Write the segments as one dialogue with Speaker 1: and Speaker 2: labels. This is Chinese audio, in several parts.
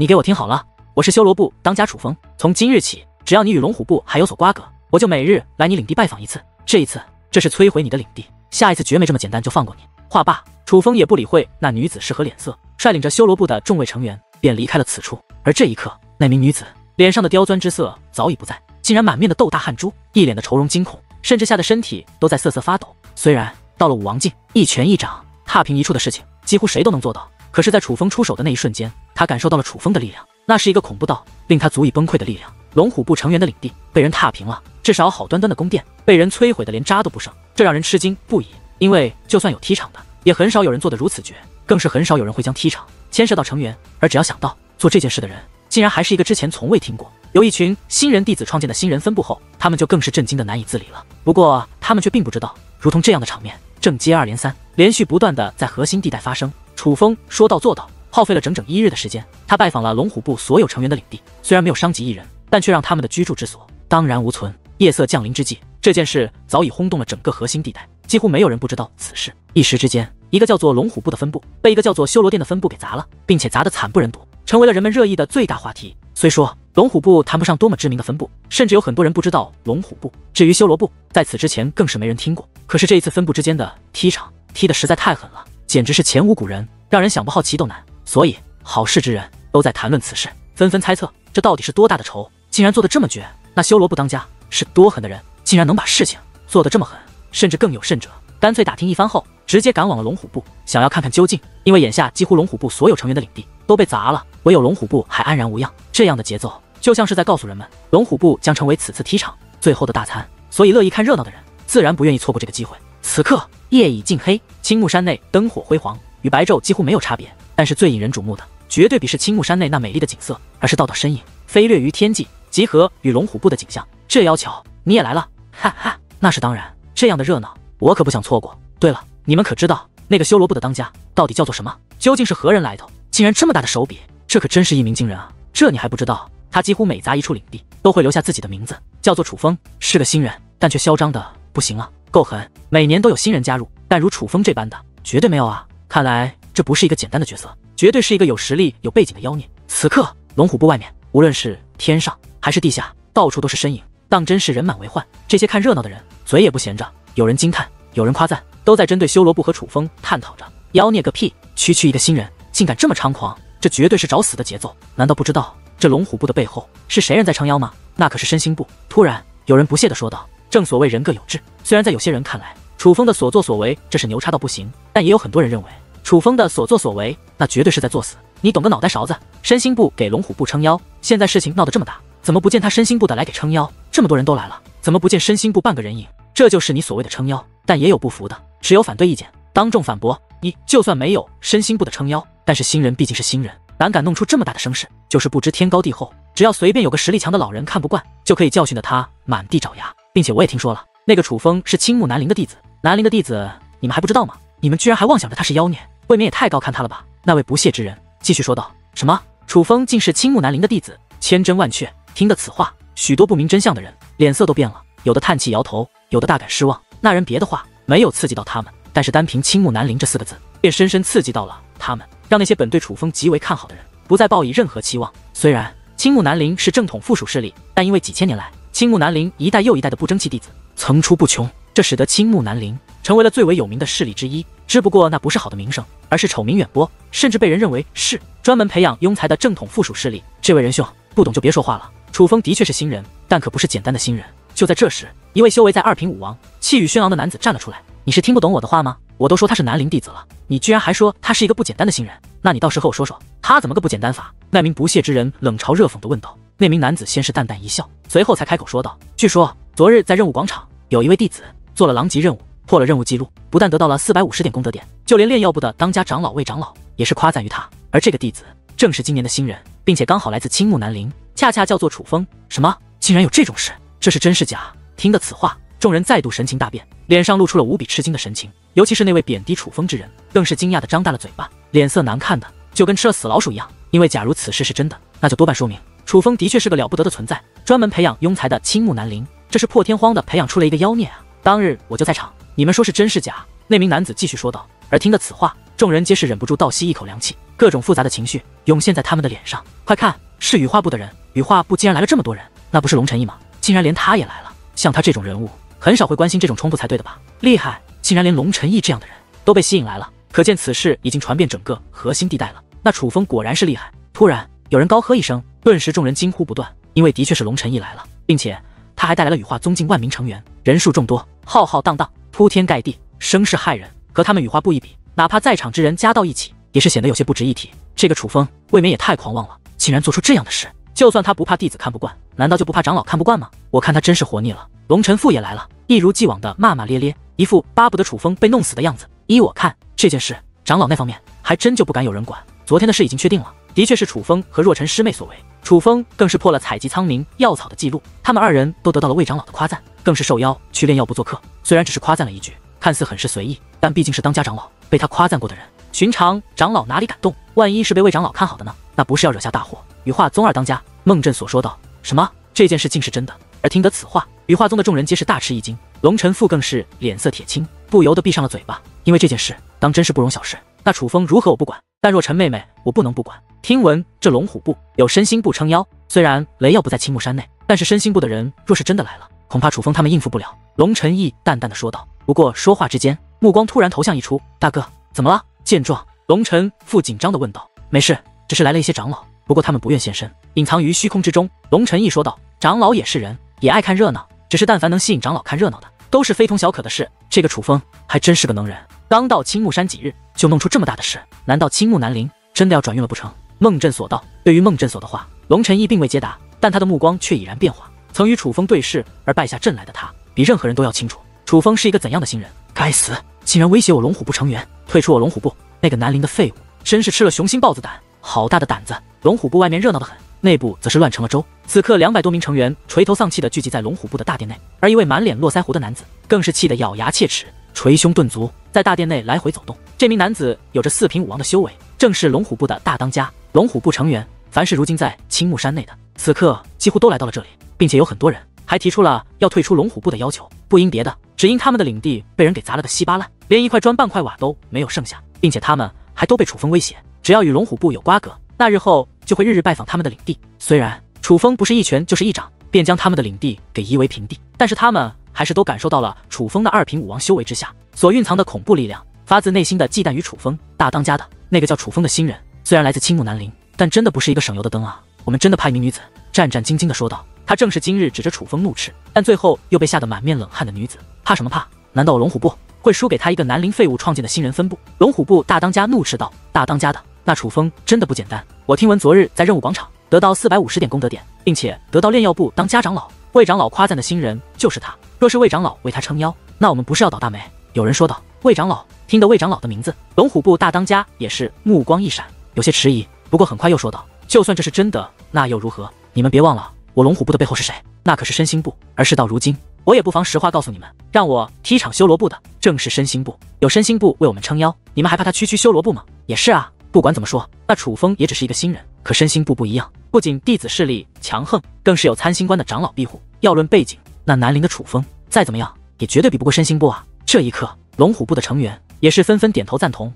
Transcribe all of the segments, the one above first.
Speaker 1: 你给我听好了，我是修罗部当家楚风，从今日起，只要你与龙虎部还有所瓜葛，我就每日来你领地拜访一次。这一次，这是摧毁你的领地，下一次绝没这么简单就放过你。话罢，楚风也不理会那女子是何脸色，率领着修罗部的众位成员便离开了此处。而这一刻，那名女子脸上的刁钻之色早已不在，竟然满面的豆大汗珠，一脸的愁容惊恐，甚至吓得身体都在瑟瑟发抖。虽然到了武王境，一拳一掌踏平一处的事情，几乎谁都能做到，可是，在楚风出手的那一瞬间，他感受到了楚风的力量，那是一个恐怖到令他足以崩溃的力量。龙虎部成员的领地被人踏平了，至少好端端的宫殿被人摧毁的连渣都不剩，这让人吃惊不已。因为就算有踢场的，也很少有人做得如此绝，更是很少有人会将踢场牵涉到成员。而只要想到做这件事的人，竟然还是一个之前从未听过由一群新人弟子创建的新人分部后，他们就更是震惊的难以自理了。不过他们却并不知道，如同这样的场面正接二连三，连续不断的在核心地带发生。楚风说到做到，耗费了整整1日的时间，他拜访了龙虎部所有成员的领地，虽然没有伤及一人，但却让他们的居住之所当然无存。夜色降临之际，这件事早已轰动了整个核心地带，几乎没有人不知道此事。一时之间，一个叫做龙虎部的分部被一个叫做修罗殿的分部给砸了，并且砸得惨不忍睹，成为了人们热议的最大话题。虽说龙虎部谈不上多么知名的分部，甚至有很多人不知道龙虎部，至于修罗部，在此之前更是没人听过。可是这一次分部之间的踢场踢得实在太狠了，简直是前无古人，让人想不好奇都难。所以好事之人都在谈论此事，纷纷猜测这到底是多大的仇，竟然做得这么绝。那修罗部当家是多狠的人，竟然能把事情做得这么狠，甚至更有甚者，干脆打听一番后，直接赶往了龙虎部，想要看看究竟。因为眼下几乎龙虎部所有成员的领地都被砸了，唯有龙虎部还安然无恙。这样的节奏就像是在告诉人们，龙虎部将成为此次踢场最后的大餐，所以乐意看热闹的人自然不愿意错过这个机会。此刻夜已尽黑，青木山内灯火辉煌，与白昼几乎没有差别，但是最引人瞩目的绝对比是青木山内那美丽的景色，而是道道身影飞掠于天际，集合与龙虎部的景象。这要巧你也来了，哈哈，那是当然，这样的热闹我可不想错过。对了，你们可知道那个修罗部的当家到底叫做什么？究竟是何人来头？竟然这么大的手笔，这可真是一鸣惊人啊！这你还不知道？他几乎每砸一处领地都会留下自己的名字，叫做楚风，是个新人，但却嚣张的不行啊，够狠！每年都有新人加入，但如楚风这般的绝对没有啊！看来这不是一个简单的角色，绝对是一个有实力有背景的妖孽。此刻龙虎部外面，无论是天上还是地下，到处都是身影，当真是人满为患。这些看热闹的人嘴也不闲着，有人惊叹，有人夸赞，都在针对修罗部和楚风探讨着。妖孽个屁，区区一个新人竟敢这么猖狂，这绝对是找死的节奏。难道不知道这龙虎部的背后是谁人在撑腰吗？那可是申星部。突然有人不屑地说道，正所谓人各有志，虽然在有些人看来楚风的所作所为这是牛叉到不行，但也有很多人认为楚风的所作所为那绝对是在作死。你懂个脑袋勺子，申星部给龙虎部撑腰，现在事情闹得这么大，怎么不见他申星部的来给撑腰？这么多人都来了，怎么不见申星部半个人影？这就是你所谓的撑腰。但也有不服的，持有反对意见，当众反驳，你就算没有申星部的撑腰，但是新人毕竟是新人，胆敢弄出这么大的声势，就是不知天高地厚。只要随便有个实力强的老人看不惯，就可以教训的他满地找牙。并且我也听说了，那个楚风是青木南陵的弟子，南陵的弟子你们还不知道吗？你们居然还妄想着他是妖孽，未免也太高看他了吧？那位不屑之人继续说道，什么楚风竟是青木南陵的弟子？千真万确。听得此话，许多不明真相的人脸色都变了，有的叹气摇头，有的大感失望。那人别的话没有刺激到他们，但是单凭青木南陵这4个字便深深刺激到了他们，让那些本对楚风极为看好的人不再抱以任何期望。虽然青木南陵是正统附属势力，但因为几千年来青木南陵一代又一代的不争气弟子层出不穷，这使得青木南陵成为了最为有名的势力之一。只不过那不是好的名声，而是丑名远播，甚至被人认为是专门培养庸才的正统附属势力。这位仁兄不懂就别说话了，楚风的确是新人，但可不是简单的新人。就在这时，一位修为在2品武王气宇轩昂的男子站了出来，你是听不懂我的话吗？我都说他是南陵弟子了，你居然还说他是一个不简单的新人，那你倒是和我说说他怎么个不简单法？那名不屑之人冷嘲热讽地问道。那名男子先是淡淡一笑，随后才开口说道，据说昨日在任务广场有一位弟子做了狼级任务，破了任务记录，不但得到了450点功德点，就连炼药部的当家长老魏长老也是夸赞于他。而这个弟子正是今年的新人，并且刚好来自青木南陵，恰恰叫做楚风。什么？竟然有这种事？这是真是假？听得此话，众人再度神情大变，脸上露出了无比吃惊的神情。尤其是那位贬低楚风之人，更是惊讶地张大了嘴巴，脸色难看的就跟吃了死老鼠一样。因为假如此事是真的，那就多半说明楚风的确是个了不得的存在，专门培养庸才的青木南陵，这是破天荒的培养出了一个妖孽啊！当日我就在场，你们说是真是假？那名男子继续说道。而听得此话，众人皆是忍不住倒吸一口凉气，各种复杂的情绪涌现在他们的脸上。快快看，是羽化部的人！羽化部竟然来了这么多人，那不是龙晨义吗？竟然连他也来了！像他这种人物，很少会关心这种冲突才对的吧？厉害，竟然连龙晨义这样的人都被吸引来了，可见此事已经传遍整个核心地带了。那楚风果然是厉害。突然有人高喝一声，顿时众人惊呼不断，因为的确是龙晨义来了，并且他还带来了羽化宗近万名成员，人数众多，浩浩荡荡，铺天盖地，声势骇人。和他们羽化部一比，哪怕在场之人加到一起，也是显得有些不值一提。这个楚风未免也太狂妄了，竟然做出这样的事。就算他不怕弟子看不惯，难道就不怕长老看不惯吗？我看他真是活腻了。龙晨父也来了，一如既往的骂骂咧咧，一副巴不得楚风被弄死的样子。依我看，这件事长老那方面还真就不敢有人管。昨天的事已经确定了，的确是楚风和若尘师妹所为。楚风更是破了采集苍冥药草的记录，他们二人都得到了魏长老的夸赞，更是受邀去炼药部做客。虽然只是夸赞了一句，看似很是随意，但毕竟是当家长老，被他夸赞过的人，寻常长老哪里敢动？万一是被魏长老看好的呢？那不是要惹下大祸？羽化宗二当家，孟振所说道。什么？这件事竟是真的？而听得此话，羽化宗的众人皆是大吃一惊，龙晨父更是脸色铁青，不由得闭上了嘴巴。因为这件事当真是不容小视。那楚风如何我不管，但若尘妹妹我不能不管。听闻这龙虎部有申星部撑腰，虽然雷耀不在青木山内，但是申星部的人若是真的来了，恐怕楚风他们应付不了。龙晨义淡淡的说道。不过说话之间，目光突然投向一处，大哥怎么了？见状，龙晨父紧张的问道。没事，只是来了一些长老，不过他们不愿现身，隐藏于虚空之中。龙晨义说道。长老也是人，也爱看热闹，只是但凡能吸引长老看热闹的，都是非同小可的事。这个楚风还真是个能人，刚到青木山几日就弄出这么大的事，难道青木南陵真的要转运了不成？孟振所道。对于孟振所的话，龙晨义并未接答，但他的目光却已然变化。曾与楚风对视而败下阵来的他，比任何人都要清楚楚风是一个怎样的新人。该死，竟然威胁我龙虎部成员退出我龙虎部，那个南陵的废物真是吃了雄心豹子胆，好大的胆子！龙虎部外面热闹得很，内部则是乱成了粥。此刻200多名成员垂头丧气地聚集在龙虎部的大殿内，而一位满脸络腮胡的男子更是气得咬牙切齿，捶胸顿足，在大殿内来回走动。这名男子有着4品武王的修为，正是龙虎部的大当家。龙虎部成员凡是如今在青木山内的，此刻几乎都来到了这里，并且有很多人还提出了要退出龙虎部的要求，不因别的，只因他们的领地被人给砸了个稀巴烂，连一块砖半块瓦都没有剩下，并且他们还都被楚风威胁，只要与龙虎部有瓜葛，那日后就会日日拜访他们的领地。虽然楚风不是一拳就是一掌便将他们的领地给夷为平地，但是他们还是都感受到了楚风的2品武王修为之下所蕴藏的恐怖力量，发自内心的忌惮于楚风大当家的那个叫楚风的新人。虽然来自青木南陵，但真的不是一个省油的灯啊！我们真的怕一名女子战战兢兢地说道。她正是今日指着楚风怒斥，但最后又被吓得满面冷汗的女子。怕什么怕？难道我龙虎部会输给他一个南陵废物创建的新人分部？龙虎部大当家怒斥道。大当家的那楚风真的不简单，我听闻昨日在任务广场得到450点功德点，并且得到炼药部当家长老，魏长老夸赞的新人就是他。若是魏长老为他撑腰，那我们不是要倒大霉？有人说道。魏长老听得魏长老的名字，龙虎部大当家也是目光一闪，有些迟疑，不过很快又说道，就算这是真的，那又如何？你们别忘了我龙虎部的背后是谁，那可是申星部。而事到如今，我也不妨实话告诉你们，让我踢场修罗部的正是申星部，有申星部为我们撑腰，你们还怕他区修罗部吗？也是啊，不管怎么说，那楚风也只是一个新人，可申星部不一样，不仅弟子势力强横，更是有参星官的长老庇护。要论背景，那南陵的楚风再怎么样也绝对比不过申星部啊！这一刻，龙虎部的成员也是纷纷点头赞同。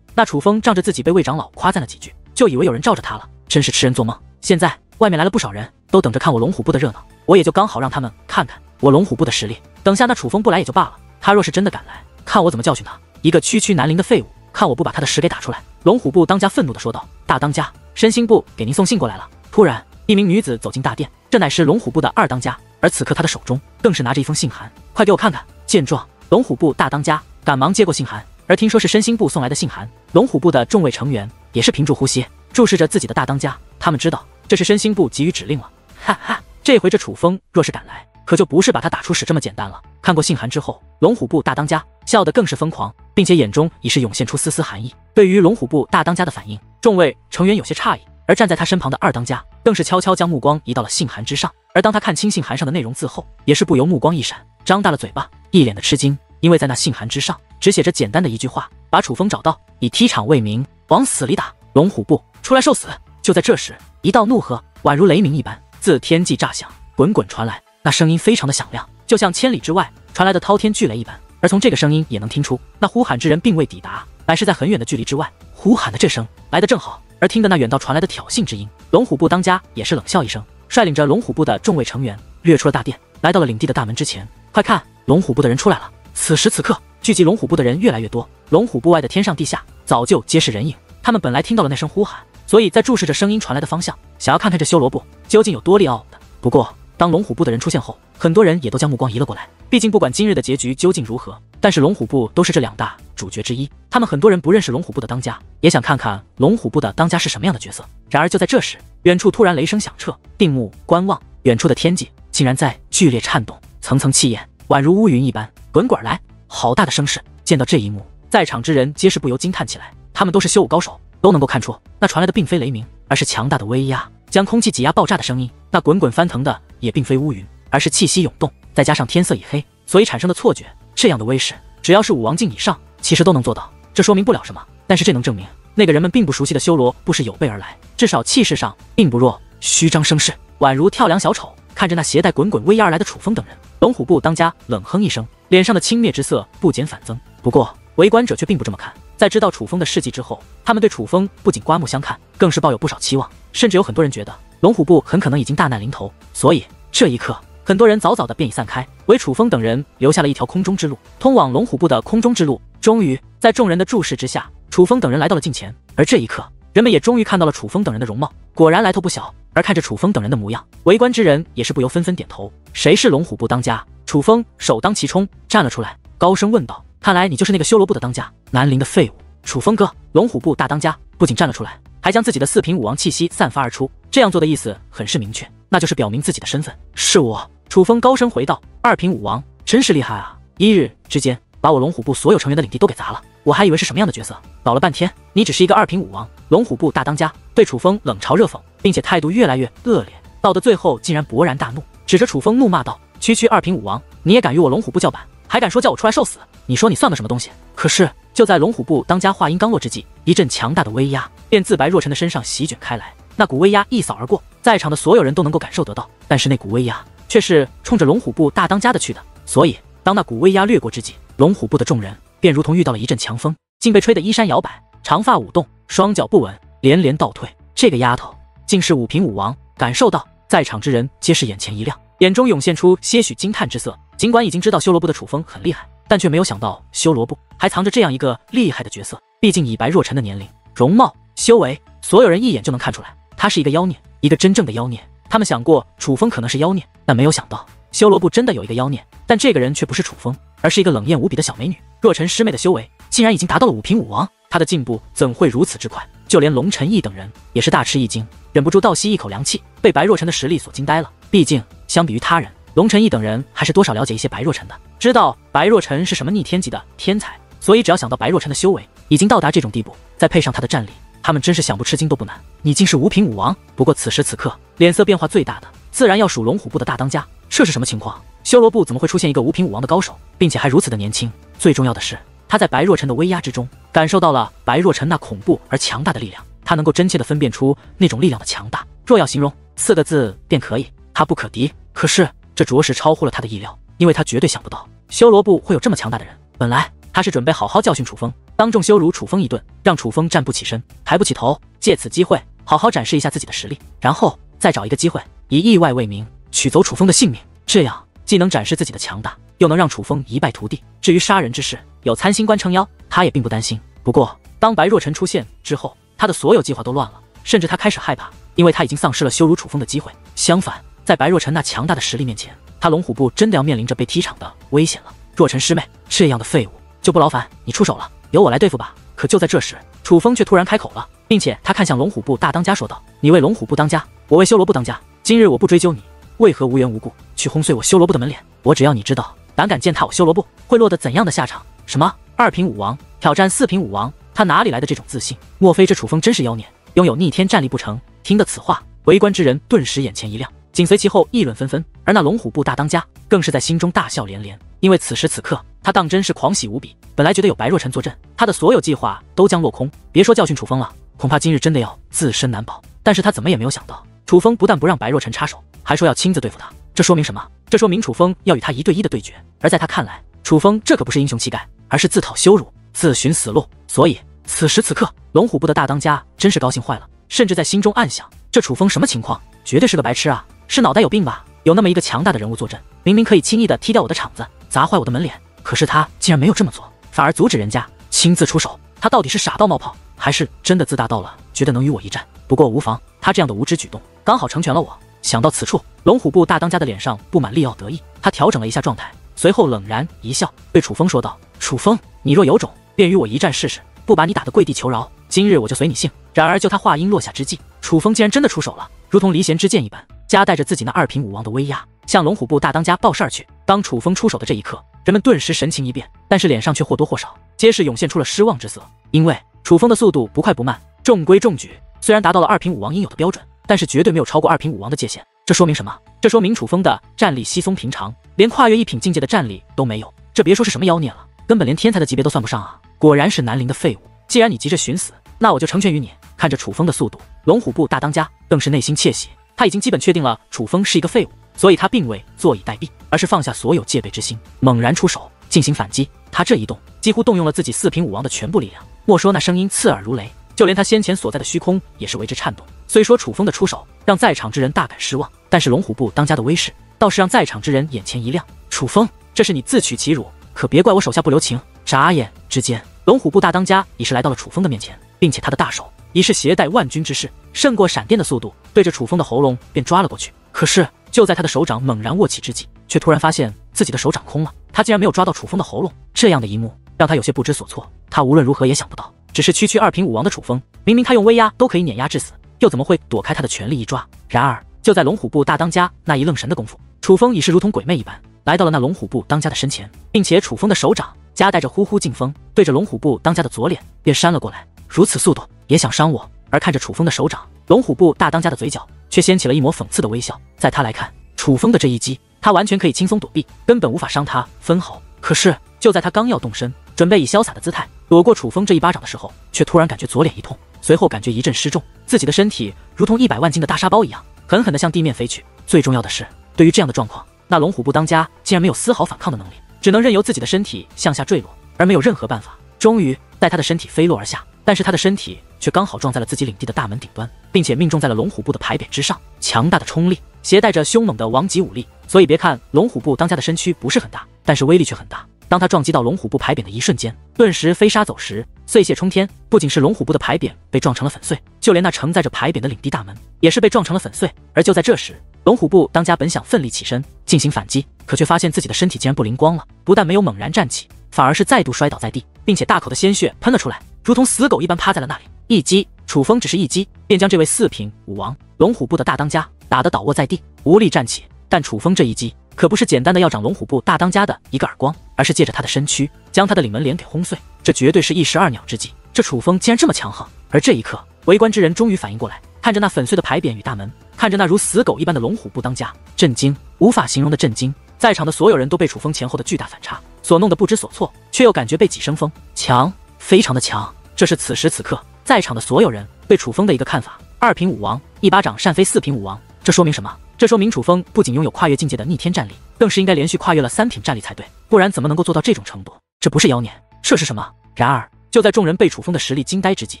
Speaker 1: 那楚风仗着自己被魏长老夸赞了几句，就以为有人罩着他了，真是痴人做梦。现在外面来了不少人，都等着看我龙虎部的热闹，我也就刚好让他们看看我龙虎部的实力。等下那楚风不来也就罢了，他若是真的敢来，看我怎么教训他！一个区南陵的废物，看我不把他的屎给打出来！龙虎部当家愤怒地说道。大当家，申星部给您送信过来了。突然一名女子走进大殿，这乃是龙虎部的2当家，而此刻她的手中更是拿着一封信函，快给我看看！见状，龙虎部大当家赶忙接过信函，而听说是申星部送来的信函，龙虎部的众位成员也是屏住呼吸，注视着自己的大当家。他们知道这是申星部给予指令了。哈哈，这回这楚风若是敢来，可就不是把他打出屎这么简单了。看过信函之后，龙虎部大当家笑得更是疯狂，并且眼中已是涌现出丝丝寒意。对于龙虎部大当家的反应，众位成员有些诧异，而站在他身旁的2当家更是悄悄将目光移到了信函之上。而当他看清信函上的内容字后，也是不由目光一闪，张大了嘴巴，一脸的吃惊，因为在那信函之上只写着简单的一句话：把楚风找到，以踢场为名，往死里打！龙虎部出来受死！就在这时，一道怒喝宛如雷鸣一般自天际炸响，滚滚传来，那声音非常的响亮，就像千里之外传来的滔天巨雷一般。而从这个声音也能听出，那呼喊之人并未抵达，乃是在很远的距离之外。呼喊的这声来得正好，而听得那远道传来的挑衅之音，龙虎部当家也是冷笑一声，率领着龙虎部的众位成员掠出了大殿，来到了领地的大门之前。快看，龙虎部的人出来了！此时此刻，聚集龙虎部的人越来越多，龙虎部外的天上地下早就皆是人影。他们本来听到了那声呼喊，所以在注视着声音传来的方向，想要看看这修罗部究竟有多厉傲的。不过，当龙虎部的人出现后，很多人也都将目光移了过来。毕竟不管今日的结局究竟如何，但是龙虎部都是这2大主角之一。他们很多人不认识龙虎部的当家，也想看看龙虎部的当家是什么样的角色。然而就在这时，远处突然雷声响彻，定目观望，远处的天际竟然在剧烈颤动，层层气焰宛如乌云一般滚滚而来，好大的声势！见到这一幕，在场之人皆是不由惊叹起来。他们都是修武高手，都能够看出那传来的并非雷鸣，而是强大的威压，将空气挤压爆炸的声音。那滚滚翻腾的也并非乌云，而是气息涌动，再加上天色已黑，所以产生的错觉。这样的威势，只要是武王境以上，其实都能做到。这说明不了什么，但是这能证明那个人们并不熟悉的修罗不是有备而来，至少气势上并不弱，虚张声势，宛如跳梁小丑。看着那携带滚滚威压而来的楚风等人，龙虎部当家冷哼一声，脸上的轻蔑之色不减反增。不过围观者却并不这么看，在知道楚风的事迹之后，他们对楚风不仅刮目相看，更是抱有不少期望，甚至有很多人觉得龙虎部很可能已经大难临头。所以这一刻，很多人早早的便已散开，为楚风等人留下了一条空中之路，通往龙虎部的空中之路。终于在众人的注视之下，楚风等人来到了近前，而这一刻，人们也终于看到了楚风等人的容貌，果然来头不小。而看着楚风等人的模样，围观之人也是不由纷纷点头。谁是龙虎部当家？楚风首当其冲站了出来，高声问道：“看来你就是那个修罗部的当家，南陵的废物！”楚风哥，龙虎部大当家不仅站了出来，还将自己的4品武王气息散发而出。这样做的意思很是明确，那就是表明自己的身份。是我。楚风高声回道：“2品武王，真是厉害啊！1日之间把我龙虎部所有成员的领地都给砸了，我还以为是什么样的角色，搞了半天你只是一个2品武王。”龙虎部大当家对楚风冷嘲热讽，并且态度越来越恶劣，到的最后竟然勃然大怒，指着楚风怒骂道：“区2品武王，你也敢与我龙虎部叫板，还敢说叫我出来受死？你说你算个什么东西？”可是就在龙虎部当家话音刚落之际，一阵强大的威压便自白若晨的身上席卷开来。那股威压一扫而过，在场的所有人都能够感受得到，但是那股威压却是冲着龙虎部大当家的去的。所以当那股威压掠过之际，龙虎部的众人便如同遇到了一阵强风，竟被吹得衣衫摇摆，长发舞动，双脚不稳，连连倒退。这个丫头竟是5品武王！感受到，在场之人皆是眼前一亮，眼中涌现出些许惊叹之色。尽管已经知道修罗部的楚风很厉害，但却没有想到修罗部还藏着这样一个厉害的角色。毕竟以白若晨的年龄、容貌、修为，所有人一眼就能看出来，他是一个妖孽，一个真正的妖孽。他们想过楚风可能是妖孽，但没有想到修罗部真的有一个妖孽，但这个人却不是楚风，而是一个冷艳无比的小美女。若晨师妹的修为竟然已经达到了5品武王，她的进步怎会如此之快？就连龙晨义等人也是大吃一惊，忍不住倒吸一口凉气，被白若晨的实力所惊呆了。毕竟相比于他人，龙晨义等人还是多少了解一些白若晨的，知道白若晨是什么逆天级的天才，所以只要想到白若晨的修为已经到达这种地步，再配上他的战力，他们真是想不吃惊都不难。你竟是5品武王！不过此时此刻脸色变化最大的自然要数龙虎部的大当家。这是什么情况？修罗部怎么会出现一个5品武王的高手，并且还如此的年轻？最重要的是，他在白若晨的威压之中感受到了白若晨那恐怖而强大的力量，他能够真切地分辨出那种力量的强大。若要形容4个字便可以，他不可敌。可是这着实超乎了他的意料，因为他绝对想不到修罗部会有这么强大的人。本来他是准备好好教训楚风，当众羞辱楚风一顿，让楚风站不起身，抬不起头，借此机会好好展示一下自己的实力，然后再找一个机会以意外为名取走楚风的性命，这样既能展示自己的强大，又能让楚风一败涂地。至于杀人之事，有参星官撑腰，他也并不担心。不过当白若晨出现之后，他的所有计划都乱了，甚至他开始害怕，因为他已经丧失了羞辱楚风的机会。相反，在白若晨那强大的实力面前，他龙虎部真的要面临着被踢场的危险了。若晨师妹，这样的废物就不劳烦你出手了，由我来对付吧。可就在这时，楚风却突然开口了，并且他看向龙虎部大当家说道：“你为龙虎部当家，我为修罗部当家。今日我不追究你为何无缘无故去轰碎我修罗部的门脸，我只要你知道，胆敢践踏我修罗部会落得怎样的下场。什么2品武王挑战4品武王，他哪里来的这种自信？莫非这楚风真是妖孽，拥有逆天战力不成？”听得此话，围观之人顿时眼前一亮，紧随其后议论纷纷。而那龙虎部大当家更是在心中大笑连连，因为此时此刻他当真是狂喜无比。本来觉得有白若晨坐镇，他的所有计划都将落空，别说教训楚风了，恐怕今日真的要自身难保。但是他怎么也没有想到，楚风不但不让白若晨插手，还说要亲自对付他。这说明什么？这说明楚风要与他1对1的对决。而在他看来，楚风这可不是英雄气概，而是自讨羞辱，自寻死路。所以此时此刻，龙虎部的大当家真是高兴坏了，甚至在心中暗想：这楚风什么情况？绝对是个白痴啊！是脑袋有病吧？有那么一个强大的人物坐镇，明明可以轻易的踢掉我的场子，砸坏我的门脸，可是他竟然没有这么做，反而阻止人家，亲自出手。他到底是傻到冒泡，还是真的自大到了觉得能与我一战？不过无妨，他这样的无知举动刚好成全了我。想到此处，龙虎部大当家的脸上布满利奥得意，他调整了一下状态，随后冷然一笑，对楚风说道：楚风，你若有种，便与我一战试试，不把你打得跪地求饶，今日我就随你姓。然而就他话音落下之际，楚风竟然真的出手了，如同离弦之箭一般，夹带着自己那2品武王的威压，向龙虎部大当家报事儿去。当楚风出手的这一刻，人们顿时神情一变，但是脸上却或多或少皆是涌现出了失望之色，因为楚风的速度不快不慢，中规中矩，虽然达到了2品武王应有的标准，但是绝对没有超过2品武王的界限。这说明什么？这说明楚风的战力稀松平常，连跨越1品境界的战力都没有。这别说是什么妖孽了，根本连天才的级别都算不上啊！果然是南陵的废物。既然你急着寻死，那我就成全于你。看着楚风的速度，龙虎部大当家更是内心窃喜，他已经基本确定了楚风是一个废物，所以他并未坐以待毙，而是放下所有戒备之心，猛然出手进行反击。他这一动几乎动用了自己4品武王的全部力量，莫说那声音刺耳如雷，就连他先前所在的虚空也是为之颤动。虽说楚风的出手让在场之人大感失望，但是龙虎部当家的威势倒是让在场之人眼前一亮。楚风，这是你自取其辱，可别怪我手下不留情。眨眼之间，龙虎部大当家已是来到了楚风的面前，并且他的大手已是携带万钧之势，胜过闪电的速度，对着楚风的喉咙便抓了过去。可是就在他的手掌猛然握起之际，却突然发现自己的手掌空了，他竟然没有抓到楚风的喉咙。这样的一幕让他有些不知所措，他无论如何也想不到，只是区2品武王的楚风，明明他用威压都可以碾压致死，又怎么会躲开他的全力一抓？然而就在龙虎部大当家那一愣神的功夫，楚风已是如同鬼魅一般来到了那龙虎部当家的身前，并且楚风的手掌夹带着呼呼劲风，对着龙虎部当家的左脸便扇了过来。如此速度也想伤我？而看着楚风的手掌，龙虎部大当家的嘴角却掀起了一抹讽刺的微笑。在他来看，楚风的这一击他完全可以轻松躲避，根本无法伤他分毫。可是就在他刚要动身，准备以潇洒的姿态躲过楚风这一巴掌的时候，却突然感觉左脸一痛，随后感觉一阵失重，自己的身体如同100万斤的大沙包一样狠狠地向地面飞去。最重要的是，对于这样的状况，那龙虎部当家竟然没有丝毫反抗的能力，只能任由自己的身体向下坠落，而没有任何办法。终于在他的身体飞落而下，但是他的身体却刚好撞在了自己领地的大门顶端，并且命中在了龙虎部的牌匾之上。强大的冲力携带着凶猛的王级武力，所以别看龙虎部当家的身躯不是很大，但是威力却很大。当他撞击到龙虎部牌匾的一瞬间，顿时飞沙走石，碎屑冲天。不仅是龙虎部的牌匾被撞成了粉碎，就连那承载着牌匾的领地大门也是被撞成了粉碎。而就在这时，龙虎部当家本想奋力起身进行反击，可却发现自己的身体竟然不灵光了，不但没有猛然站起，反而是再度摔倒在地，并且大口的鲜血喷了出来，如同死狗一般趴在了那里。一击，楚风只是一击便将这位4品武王龙虎部的大当家打得倒卧在地，无力站起。但楚风这一击可不是简单的要长龙虎部大当家的一个耳光，而是借着他的身躯将他的领门帘给轰碎，这绝对是一石二鸟之计。这楚风竟然这么强横！而这一刻，围观之人终于反应过来，看着那粉碎的牌匾与大门，看着那如死狗一般的龙虎部当家，震惊，无法形容的震惊。在场的所有人都被楚风前后的巨大反差所弄得不知所措，却又感觉背脊生风，强，非常的强。这是此时此刻在场的所有人对楚风的一个看法。2品武王一巴掌扇飞4品武王，这说明什么？这说明楚风不仅拥有跨越境界的逆天战力，更是应该连续跨越了3品战力才对，不然怎么能够做到这种程度？这不是妖孽，这是什么？然而就在众人被楚风的实力惊呆之际，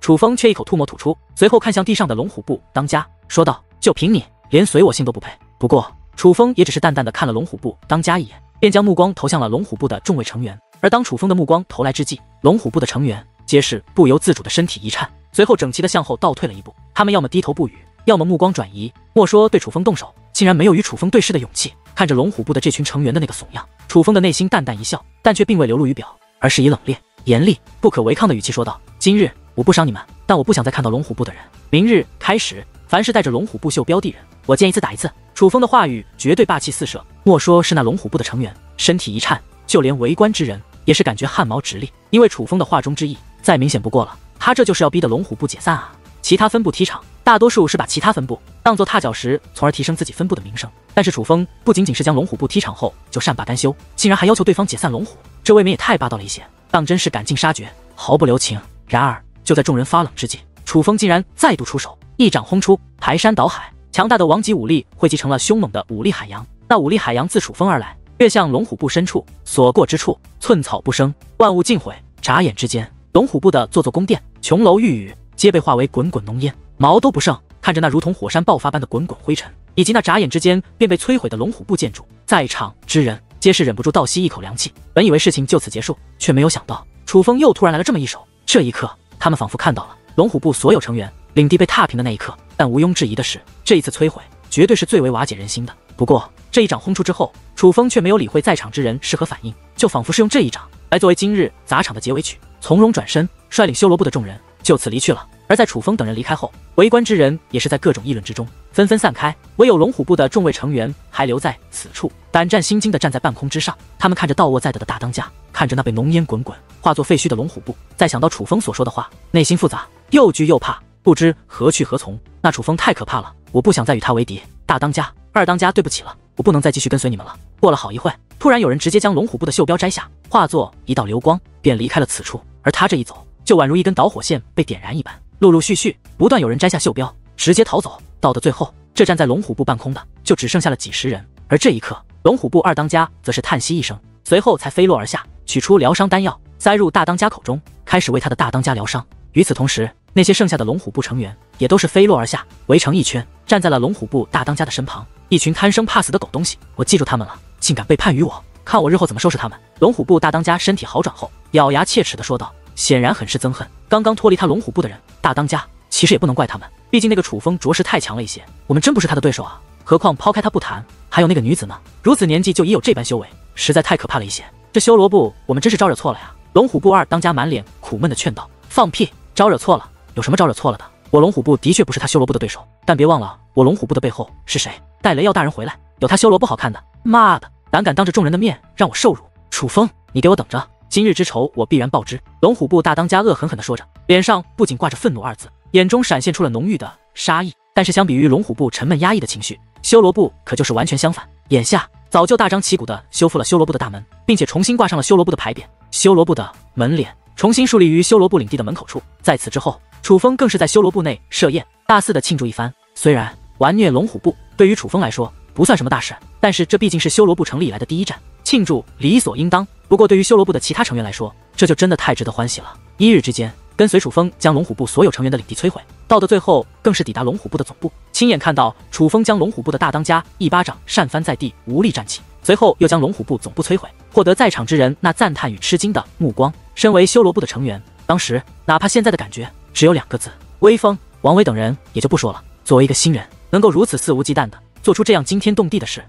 Speaker 1: 楚风却一口唾沫吐出，随后看向地上的龙虎部当家，说道：就凭你，连随我姓都不配。不过楚风也只是淡淡的看了龙虎部当家一眼，便将目光投向了龙虎部的众位成员。而当楚风的目光投来之际，龙虎部的成员皆是不由自主的身体一颤，随后整齐的向后倒退了一步。他们要么低头不语，要么目光转移，莫说对楚风动手，竟然没有与楚风对视的勇气。看着龙虎部的这群成员的那个怂样，楚风的内心淡淡一笑，但却并未流露于表，而是以冷冽、严厉、不可违抗的语气说道：今日我不伤你们，但我不想再看到龙虎部的人。明日开始，凡是带着龙虎部袖标的人，我见一次打一次。楚风的话语绝对霸气四射，莫说是那龙虎部的成员，身体一颤，就连围观之人也是感觉汗毛直立，因为楚风的话中之意再明显不过了，他这就是要逼得龙虎部解散啊！其他分部踢场，大多数是把其他分部当作踏脚石，从而提升自己分部的名声。但是楚风不仅仅是将龙虎部踢场后就善罢甘休，竟然还要求对方解散龙虎，这未免也太霸道了一些，当真是赶尽杀绝，毫不留情。然而就在众人发冷之际，楚风竟然再度出手，一掌轰出，排山倒海，强大的王级武力汇集成了凶猛的武力海洋。那武力海洋自楚风而来，跃向龙虎部深处，所过之处寸草不生，万物尽毁。眨眼之间，龙虎部的座座宫殿、琼楼玉宇皆被化为滚滚浓烟，毛都不剩。看着那如同火山爆发般的滚滚灰尘，以及那眨眼之间便被摧毁的龙虎部建筑，在场之人皆是忍不住倒吸一口凉气。本以为事情就此结束，却没有想到楚风又突然来了这么一手。这一刻，他们仿佛看到了龙虎部所有成员领地被踏平的那一刻。但毋庸置疑的是，这一次摧毁绝对是最为瓦解人心的。不过这一掌轰出之后，楚风却没有理会在场之人是何反应，就仿佛是用这一掌来作为今日砸场的结尾曲，从容转身，率领修罗部的众人就此离去了。而在楚风等人离开后，围观之人也是在各种议论之中纷纷散开，唯有龙虎部的众位成员还留在此处，胆战心惊地站在半空之上。他们看着倒卧在地的大当家，看着那被浓烟滚滚化作废墟的龙虎部，再想到楚风所说的话，内心复杂，又惧又怕，不知何去何从。那楚风太可怕了，我不想再与他为敌。大当家、二当家，对不起了，我不能再继续跟随你们了。过了好一会，突然有人直接将龙虎部的袖标摘下，化作一道流光，便离开了此处。而他这一走，就宛如一根导火线被点燃一般，陆陆续续不断有人摘下袖标，直接逃走。到的最后，这站在龙虎部半空的就只剩下了几十人。而这一刻，龙虎部二当家则是叹息一声，随后才飞落而下，取出疗伤丹药，塞入大当家口中，开始为他的大当家疗伤。与此同时，那些剩下的龙虎部成员也都是飞落而下，围成一圈，站在了龙虎部大当家的身旁。一群贪生怕死的狗东西，我记住他们了，竟敢背叛于我，看我日后怎么收拾他们。龙虎部大当家身体好转后，咬牙切齿地说道，显然很是憎恨刚刚脱离他龙虎部的人。大当家其实也不能怪他们，毕竟那个楚风着实太强了一些，我们真不是他的对手啊。何况抛开他不谈，还有那个女子呢，如此年纪就已有这般修为，实在太可怕了一些。这修罗部我们真是招惹错了呀。龙虎部二当家满脸苦闷地劝道，放屁，招惹错了？有什么招惹错了的？我龙虎部的确不是他修罗部的对手，但别忘了我龙虎部的背后是谁。带雷耀大人回来，有他修罗部好看的？妈的，胆敢当着众人的面让我受辱！楚风，你给我等着，今日之仇我必然报之。龙虎部大当家恶狠狠地说着，脸上不仅挂着愤怒二字，眼中闪现出了浓郁的杀意。但是相比于龙虎部沉闷压抑的情绪，修罗部可就是完全相反。眼下早就大张旗鼓地修复了修罗部的大门，并且重新挂上了修罗部的牌匾，修罗部的门脸重新树立于修罗部领地的门口处。在此之后，楚风更是在修罗部内设宴，大肆的庆祝一番。虽然玩虐龙虎部对于楚风来说不算什么大事，但是这毕竟是修罗部成立以来的第一战，庆祝理所应当。不过对于修罗部的其他成员来说，这就真的太值得欢喜了。一日之间，跟随楚风将龙虎部所有成员的领地摧毁，到的最后更是抵达龙虎部的总部，亲眼看到楚风将龙虎部的大当家一巴掌扇翻在地，无力站起，随后又将龙虎部总部摧毁，获得在场之人那赞叹与吃惊的目光。身为修罗部的成员，当时哪怕现在的感觉只有两个字：威风。王伟等人也就不说了，作为一个新人，能够如此肆无忌惮的做出这样惊天动地的事，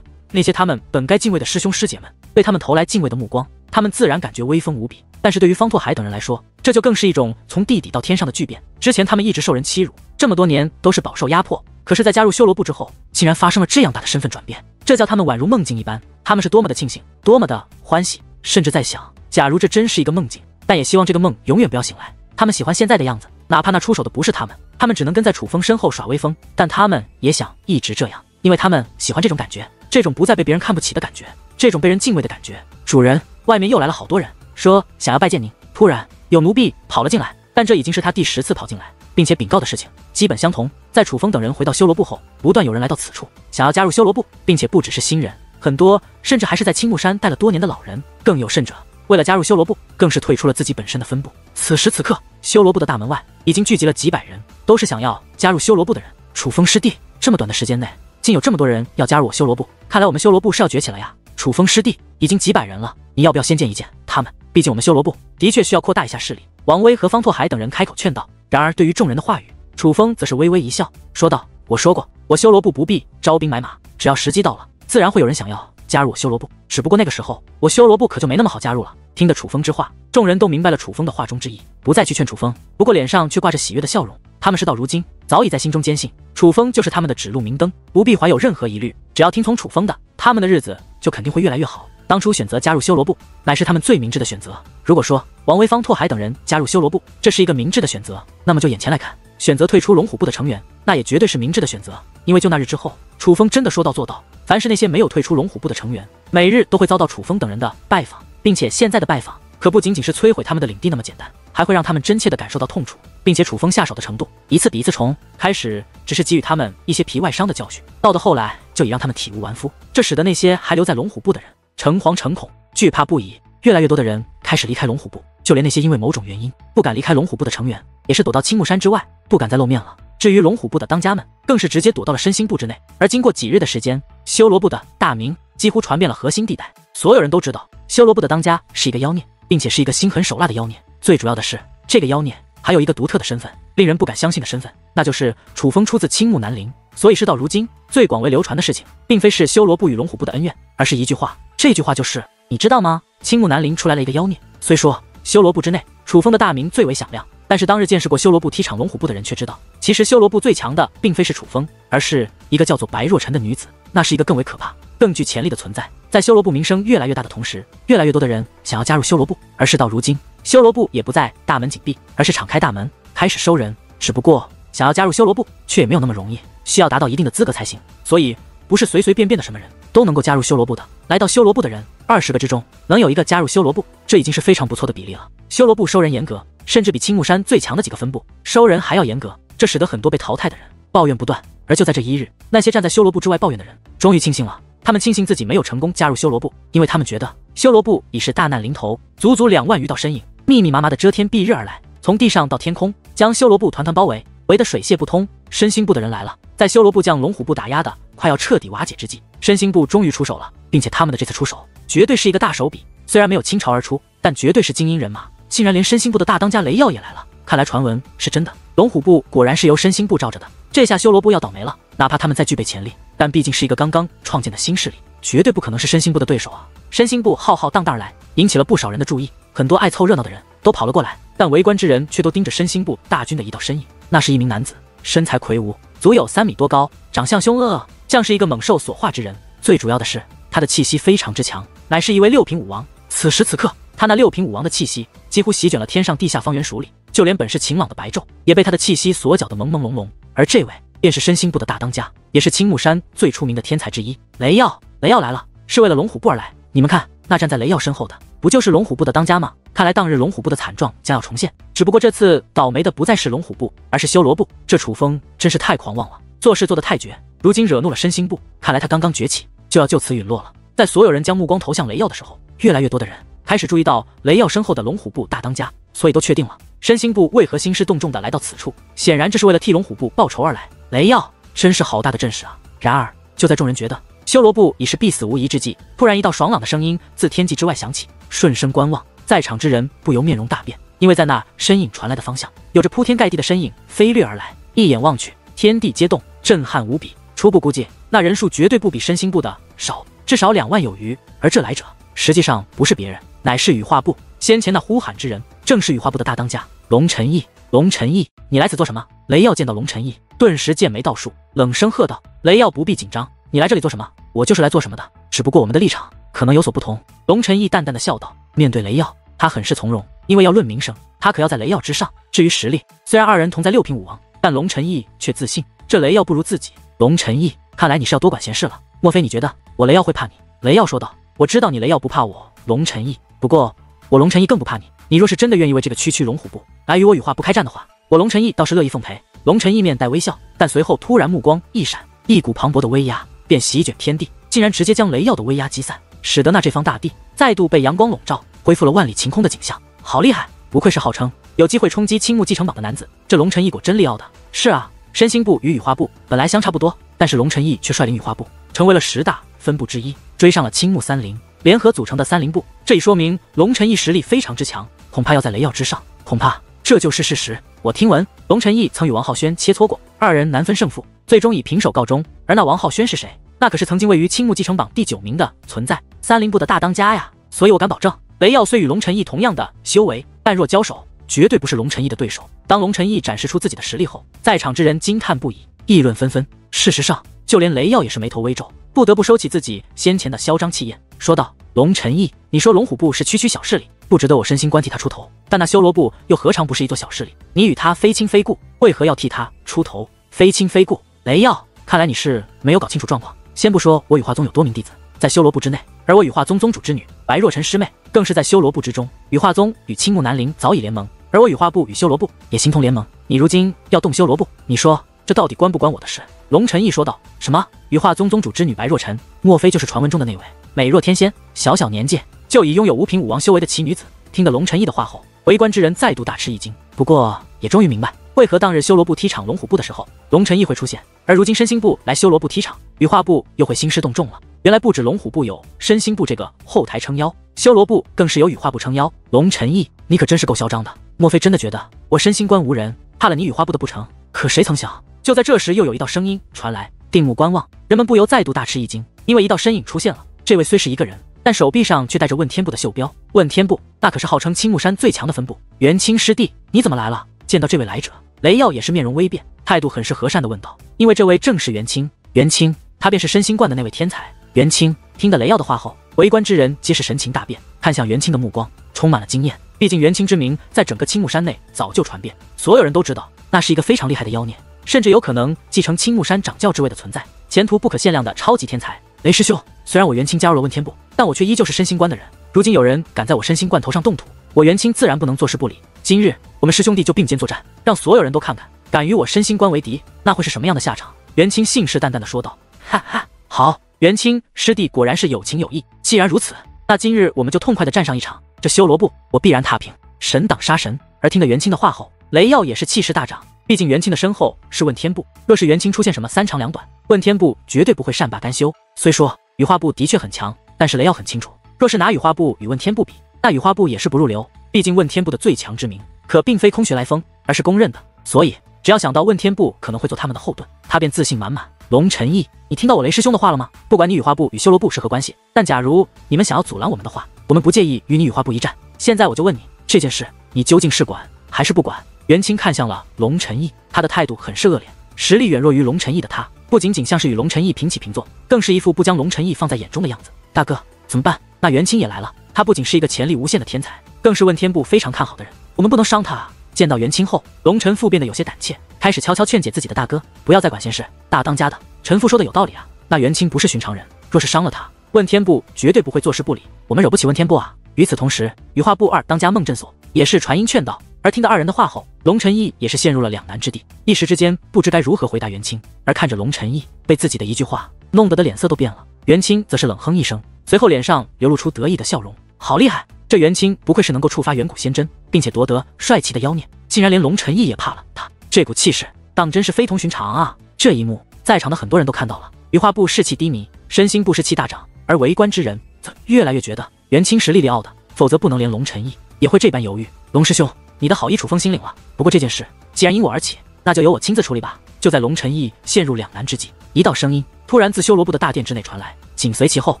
Speaker 1: 那些他们本该敬畏的师兄师姐们，对他们投来敬畏的目光，他们自然感觉威风无比。但是对于方拓海等人来说，这就更是一种从地底到天上的巨变。之前他们一直受人欺辱，这么多年都是饱受压迫，可是在加入修罗部之后，竟然发生了这样大的身份转变，这叫他们宛如梦境一般。他们是多么的庆幸，多么的欢喜，甚至在想，假如这真是一个梦境，但也希望这个梦永远不要醒来。他们喜欢现在的样子，哪怕那出手的不是他们，他们只能跟在楚风身后耍威风，但他们也想一直这样，因为他们喜欢这种感觉，这种不再被别人看不起的感觉，这种被人敬畏的感觉。主人，外面又来了好多人，说想要拜见您。突然有奴婢跑了进来，但这已经是他第10次跑进来，并且禀告的事情基本相同。在楚风等人回到修罗部后，不断有人来到此处，想要加入修罗部，并且不只是新人，很多甚至还是在青木山待了多年的老人，更有甚者，为了加入修罗部，更是退出了自己本身的分部。此时此刻，修罗部的大门外已经聚集了几百人，都是想要加入修罗部的人。楚风师弟，这么短的时间内，竟有这么多人要加入我修罗部，看来我们修罗部是要崛起了呀。楚风师弟，已经几百人了，你要不要先见一见他们？毕竟我们修罗部的确需要扩大一下势力。王威和方拓海等人开口劝道。然而对于众人的话语，楚风则是微微一笑，说道，我说过，我修罗部不必招兵买马，只要时机到了，自然会有人想要加入我修罗部，只不过那个时候我修罗部可就没那么好加入了。听得楚风之话，众人都明白了楚风的话中之意，不再去劝楚风，不过脸上却挂着喜悦的笑容。他们事到如今，早已在心中坚信楚风就是他们的指路明灯，不必怀有任何疑虑，只要听从楚风的，他们的日子就肯定会越来越好。当初选择加入修罗部，乃是他们最明智的选择。如果说王威、方拓海等人加入修罗部，这是一个明智的选择，那么就眼前来看，选择退出龙虎部的成员，那也绝对是明智的选择。因为就那日之后，楚风真的说到做到，凡是那些没有退出龙虎部的成员，每日都会遭到楚风等人的拜访，并且现在的拜访可不仅仅是摧毁他们的领地那么简单，还会让他们真切地感受到痛楚，并且楚风下手的程度一次比一次重。开始只是给予他们一些皮外伤的教训，到的后来就已让他们体无完肤，这使得那些还留在龙虎部的人诚惶诚恐，惧怕不已。越来越多的人开始离开龙虎部，就连那些因为某种原因不敢离开龙虎部的成员，也是躲到青木山之外，不敢再露面了。至于龙虎部的当家们，更是直接躲到了身心部之内。而经过几日的时间，修罗部的大名几乎传遍了核心地带，所有人都知道修罗部的当家是一个妖孽，并且是一个心狠手辣的妖孽。最主要的是，这个妖孽还有一个独特的身份，令人不敢相信的身份，那就是楚风出自青木南陵。所以事到如今，最广为流传的事情，并非是修罗部与龙虎部的恩怨，而是一句话。这句话就是：你知道吗？青木南陵出来了一个妖孽。虽说修罗部之内，楚风的大名最为响亮，但是当日见识过修罗部踢场龙虎部的人却知道，其实修罗部最强的并非是楚风，而是一个叫做白若晨的女子。那是一个更为可怕、更具潜力的存在。在修罗部名声越来越大的同时，越来越多的人想要加入修罗部。而事到如今，修罗部也不再大门紧闭，而是敞开大门，开始收人。只不过想要加入修罗部，却也没有那么容易，需要达到一定的资格才行。所以不是随随便便的什么人都能够加入修罗部的。来到修罗部的人，20个之中能有一个加入修罗部，这已经是非常不错的比例了。修罗部收人严格，甚至比青木山最强的几个分部收人还要严格，这使得很多被淘汰的人抱怨不断。而就在这一日，那些站在修罗部之外抱怨的人终于庆幸了。他们庆幸自己没有成功加入修罗部，因为他们觉得修罗部已是大难临头。足足2万余道身影密密麻麻的遮天蔽日而来，从地上到天空，将修罗部团团包围，围得水泄不通。身心部的人来了，在修罗部将龙虎部打压的快要彻底瓦解之际，身心部终于出手了，并且他们的这次出手绝对是一个大手笔。虽然没有倾巢而出，但绝对是精英人马，竟然连身心部的大当家雷耀也来了。看来传闻是真的，龙虎部果然是由身心部罩着的。这下修罗部要倒霉了，哪怕他们再具备潜力，但毕竟是一个刚刚创建的新势力，绝对不可能是身心部的对手啊！身心部浩浩荡荡而来，引起了不少人的注意，很多爱凑热闹的人都跑了过来，但围观之人却都盯着身心部大军的一道身影。那是一名男子，身材魁梧，足有3米多高，长相凶恶，像是一个猛兽所化之人。最主要的是，他的气息非常之强，乃是一位6品武王。此时此刻，他那6品武王的气息几乎席卷了天上地下方圆数里，就连本是晴朗的白昼也被他的气息所搅得朦朦胧胧。而这位便是身心部的大当家，也是青木山最出名的天才之一，雷耀。雷耀来了，是为了龙虎部而来。你们看，那站在雷耀身后的，不就是龙虎部的当家吗？看来当日龙虎部的惨状将要重现，只不过这次倒霉的不再是龙虎部，而是修罗部。这楚风真是太狂妄了，做事做得太绝，如今惹怒了身心部，看来他刚刚崛起，就要就此陨落了。在所有人将目光投向雷耀的时候，越来越多的人开始注意到雷耀身后的龙虎部大当家，所以都确定了身心部为何兴师动众地来到此处，显然这是为了替龙虎部报仇而来。雷耀真是好大的阵势啊！然而就在众人觉得修罗部已是必死无疑之际，突然一道爽朗的声音自天际之外响起。顺身观望，在场之人不由面容大变，因为在那身影传来的方向，有着铺天盖地的身影飞掠而来。一眼望去，天地皆动，震撼无比。初步估计，那人数绝对不比身心部的少，至少2万有余。而这来者实际上不是别人，乃是羽化部。先前那呼喊之人，正是羽化部的大当家龙晨义。龙晨义，你来此做什么？雷耀见到龙晨义，顿时剑眉倒竖，冷声喝道：“雷耀不必紧张，你来这里做什么？我就是来做什么的，只不过我们的立场可能有所不同。”龙晨义淡淡的笑道。面对雷耀，他很是从容，因为要论名声，他可要在雷耀之上。至于实力，虽然二人同在6品武王，但龙晨义却自信这雷耀不如自己。龙晨义，看来你是要多管闲事了，莫非你觉得我雷耀会怕你？雷耀说道。我知道你雷耀不怕我，龙晨义，不过我龙晨义更不怕你。你若是真的愿意为这个区龙虎部来与我羽化不开战的话，我龙晨义倒是乐意奉陪。龙晨义面带微笑，但随后突然目光一闪，一股磅礴的威压便席卷天地，竟然直接将雷耀的威压击散，使得那这方大地再度被阳光笼罩，恢复了万里晴空的景象。好厉害，不愧是号称有机会冲击青木继承榜的男子，这龙晨义果真厉奥的。是啊，身心部与羽化部本来相差不多，但是龙晨义却率领羽化部成为了10大分部之一，追上了青木30联合组成的30部。这已说明龙晨义实力非常之强，恐怕要在雷耀之上，恐怕这就是事实。我听闻龙晨义曾与王浩轩切磋过，二人难分胜负，最终以平手告终。而那王浩轩是谁？那可是曾经位于青木继承榜第9名的存在，30部的大当家呀。所以我敢保证，雷耀虽与龙晨义同样的修为，但若交手，绝对不是龙晨义的对手。当龙晨义展示出自己的实力后，在场之人惊叹不已，议论纷纷。事实上，就连雷耀也是眉头微皱，不得不收起自己先前的嚣张气焰，说道：“龙晨义，你说龙虎部是区小势力，不值得我身心官替他出头，但那修罗部又何尝不是一座小势力？你与他非亲非故，为何要替他出头？非亲非故，雷耀，看来你是没有搞清楚状况。先不说我羽化宗有多名弟子在修罗部之内，而我羽化宗宗主之女白若晨师妹更是在修罗部之中。羽化宗与青木南陵早已联盟，而我羽化部与修罗部也形同联盟。你如今要动修罗部，你说这到底关不关我的事？”龙晨义说道。什么？羽化宗宗主之女白若晨，莫非就是传闻中的那位美若天仙，小小年纪就已拥有5品武王修为的奇女子？听得龙晨义的话后，围观之人再度大吃一惊，不过也终于明白为何当日修罗部踢场龙虎部的时候，龙晨义会出现，而如今身心部来修罗部踢场，羽化部又会兴师动众了。原来不止龙虎部有身心部这个后台撑腰，修罗部更是有羽化部撑腰。龙晨义，你可真是够嚣张的，莫非真的觉得我身心关无人，怕了你羽化部的不成？可谁曾想，就在这时，又有一道声音传来，定目观望，人们不由再度大吃一惊，因为一道身影出现了。这位虽是一个人，但手臂上却带着问天部的袖标。问天部那可是号称青木山最强的分部。元清师弟，你怎么来了？见到这位来者，雷耀也是面容微变，态度很是和善的问道。因为这位正是元清，元清，他便是身心观的那位天才。元清听得雷耀的话后，围观之人皆是神情大变，看向元清的目光充满了惊艳。毕竟元清之名在整个青木山内早就传遍，所有人都知道那是一个非常厉害的妖孽，甚至有可能继承青木山掌教之位的存在，前途不可限量的超级天才。雷师兄，虽然我元清加入了问天部，但我却依旧是身心观的人。如今有人敢在我身心观头上动土，我元清自然不能坐视不理。今日我们师兄弟就并肩作战，让所有人都看看，敢与我身心观为敌，那会是什么样的下场？元清信誓旦旦地说道。哈哈，好，元清师弟果然是有情有义。既然如此，那今日我们就痛快地战上一场。这修罗部我必然踏平，神挡杀神。而听得元清的话后，雷耀也是气势大涨。毕竟元清的身后是问天部，若是元清出现什么三长两短，问天部绝对不会善罢甘休。虽说羽化部的确很强，但是雷耀很清楚，若是拿羽化部与问天部比，那羽化部也是不入流。毕竟问天部的最强之名可并非空穴来风，而是公认的。所以只要想到问天部可能会做他们的后盾，他便自信满满。龙晨义，你听到我雷师兄的话了吗？不管你羽化部与修罗部是何关系，但假如你们想要阻拦我们的话，我们不介意与你羽化部一战。现在我就问你，这件事你究竟是管还是不管？元清看向了龙晨义，他的态度很是恶劣。实力远弱于龙晨义的他，不仅仅像是与龙晨义平起平坐，更是一副不将龙晨义放在眼中的样子。大哥，怎么办？那元清也来了，他不仅是一个潜力无限的天才，更是问天部非常看好的人，我们不能伤他啊。见到元清后，龙晨父变得有些胆怯，开始悄悄劝解自己的大哥，不要再管闲事，大当家的，陈父说的有道理啊。那元清不是寻常人，若是伤了他，问天部绝对不会坐视不理，我们惹不起问天部啊。与此同时，羽化部二当家孟振所也是传音劝道，而听到二人的话后，龙晨义也是陷入了两难之地，一时之间不知该如何回答元清。而看着龙晨义被自己的一句话弄得脸色都变了，元清则是冷哼一声，随后脸上流露出得意的笑容。好厉害，这元清不愧是能够触发远古仙真并且夺得帅气的妖孽，竟然连龙晨义也怕了他，这股气势当真是非同寻常啊。这一幕在场的很多人都看到了，羽化部士气低迷，身心部士气大涨，而围观之人则越来越觉得元清实力里傲的，否则不能连龙晨义也会这般犹豫。龙师兄，你的好意楚风心领了，不过这件事既然因我而起，那就由我亲自处理吧。就在龙晨义陷入两难之际，一道声音突然自修罗部的大殿之内传来，紧随其后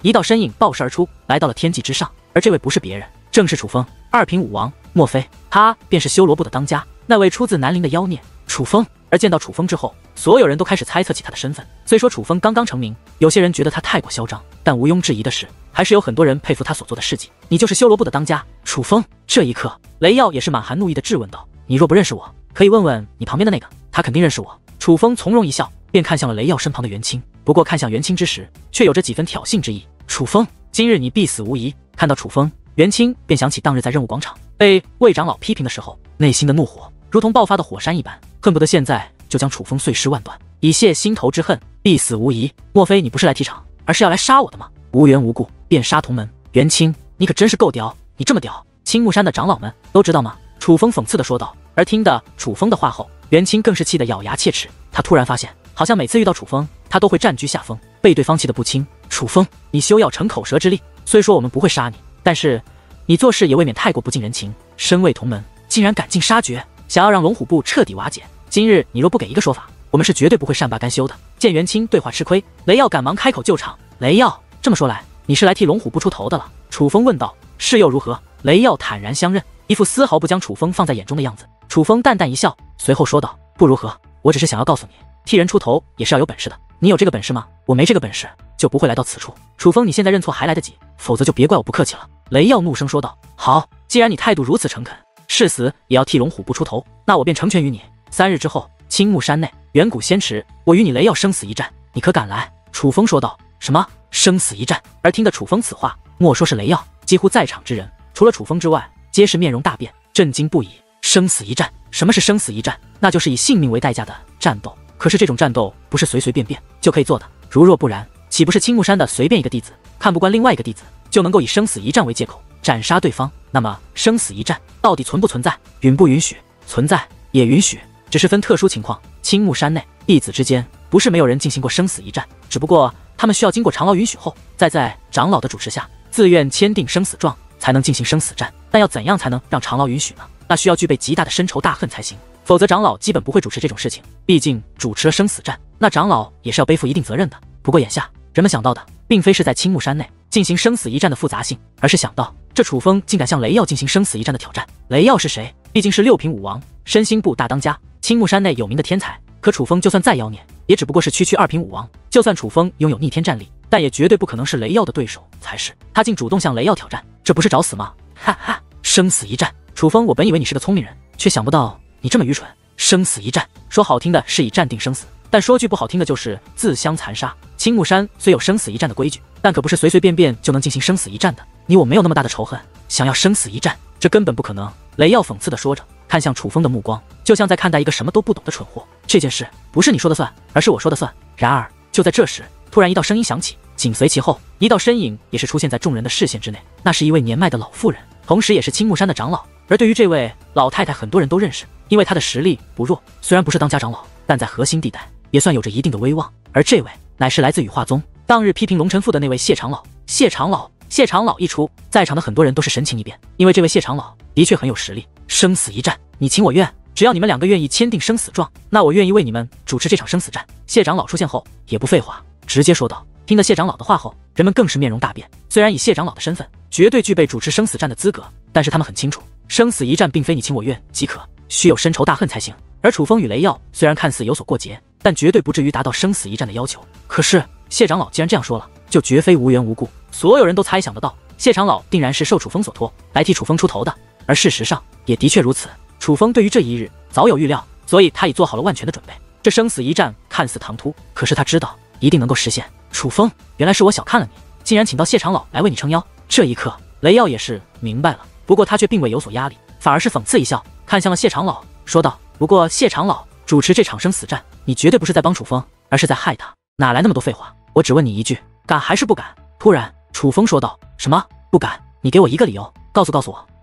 Speaker 1: 一道身影爆射而出，来到了天际之上。而这位不是别人，正是楚风，二品武王。莫非他便是修罗部的当家，那位出自南陵的妖孽楚风？而见到楚风之后，所有人都开始猜测起他的身份。虽说楚风刚刚成名，有些人觉得他太过嚣张，但毋庸置疑的是，还是有很多人佩服他所做的事迹。你就是修罗部的当家楚风？这一刻，雷耀也是满含怒意的质问道：你若不认识我，可以问问你旁边的那个，他肯定认识我。楚风从容一笑，便看向了雷耀身旁的元清。不过看向元清之时，却有着几分挑衅之意。楚风，今日你必死无疑。看到楚风，元清便想起当日在任务广场被魏长老批评的时候，内心的怒火如同爆发的火山一般，恨不得现在就将楚风碎尸万段，以泄心头之恨。必死无疑，莫非你不是来踢场，而是要来杀我的吗？无缘无故便杀同门，元清，你可真是够屌！你这么屌，青木山的长老们都知道吗？楚风讽刺地说道。而听得楚风的话后，元清更是气得咬牙切齿。他突然发现，好像每次遇到楚风，他都会占据下风，被对方气得不轻。楚风，你休要逞口舌之力，虽说我们不会杀你，但是你做事也未免太过不近人情。身为同门，竟然赶尽杀绝，想要让龙虎部彻底瓦解。今日你若不给一个说法，我们是绝对不会善罢甘休的。见元清对话吃亏，雷耀赶忙开口救场。雷耀，这么说来，你是来替龙虎部出头的了？楚风问道。是又如何？雷耀坦然相认，一副丝毫不将楚风放在眼中的样子。楚风淡淡一笑，随后说道：不如何？我只是想要告诉你，替人出头也是要有本事的。你有这个本事吗？我没这个本事，就不会来到此处。楚风，你现在认错还来得及，否则就别怪我不客气了。雷耀怒声说道。好，既然你态度如此诚恳，誓死也要替龙虎部出头，那我便成全于你。3日之后，青木山内远古仙池，我与你雷耀生死一战，你可敢来？楚风说道。什么生死一战？而听得楚风此话，莫说是雷耀，几乎在场之人除了楚风之外，皆是面容大变，震惊不已。生死一战？什么是生死一战？那就是以性命为代价的战斗。可是这种战斗不是随随便便就可以做的，如若不然，岂不是青木山的随便一个弟子看不惯另外一个弟子，就能够以生死一战为借口斩杀对方，那么生死一战到底存不存在，允不允许？存在，也允许，只是分特殊情况。青木山内弟子之间不是没有人进行过生死一战，只不过他们需要经过长老允许后，再在长老的主持下自愿签订生死状，才能进行生死战。但要怎样才能让长老允许呢？那需要具备极大的深仇大恨才行，否则长老基本不会主持这种事情。毕竟主持了生死战，那长老也是要背负一定责任的。不过眼下人们想到的并非是在青木山内进行生死一战的复杂性，而是想到这楚风竟敢向雷耀进行生死一战的挑战。雷耀是谁？毕竟是六品武王，身心部大当家，青木山内有名的天才。可楚风就算再妖孽，也只不过是区区二品武王。就算楚风拥有逆天战力，但也绝对不可能是雷耀的对手才是。他竟主动向雷耀挑战，这不是找死吗？哈哈，生死一战！楚风，我本以为你是个聪明人，却想不到你这么愚蠢。生死一战，说好听的是以战定生死，但说句不好听的就是自相残杀。青木山虽有生死一战的规矩，但可不是随随便便就能进行生死一战的。你我没有那么大的仇恨，想要生死一战，这根本不可能。雷耀讽刺地说着，看向楚风的目光就像在看待一个什么都不懂的蠢货。这件事不是你说的算，而是我说的算。然而就在这时，突然一道声音响起，紧随其后一道身影也是出现在众人的视线之内。那是一位年迈的老妇人，同时也是青木山的长老。而对于这位老太太，很多人都认识，因为她的实力不弱，虽然不是当家长老，但在核心地带也算有着一定的威望。而这位乃是来自羽化宗，当日批评龙尘赋的那位谢长老。谢长老一出，在场的很多人都是神情一变，因为这位谢长老的确很有实力。生死一战，你情我愿，只要你们两个愿意签订生死状，那我愿意为你们主持这场生死战。谢长老出现后也不废话，直接说道。听了谢长老的话后，人们更是面容大变。虽然以谢长老的身份绝对具备主持生死战的资格，但是他们很清楚，生死一战并非你情我愿即可，需有深仇大恨才行。而楚风与雷耀虽然看似有所过节，但绝对不至于达到生死一战的要求。可是谢长老既然这样说了，就绝非无缘无故。所有人都猜想得到，谢长老定然是受楚风所托，来替楚风出头的。而事实上也的确如此，楚风对于这一日早有预料，所以他已做好了万全的准备。这生死一战看似唐突，可是他知道一定能够实现。楚风，原来是我小看了你，竟然请到谢长老来为你撑腰。这一刻雷耀也是明白了，不过他却并未有所压力，反而是讽刺一笑，看向了谢长老，说道：不过谢长老主持这场生死战，你绝对不是在帮楚风，而是在害他。哪来那么多废话？我只问你一句，敢还是不敢？突然楚风说道：什么不敢？你给我一个理由，告诉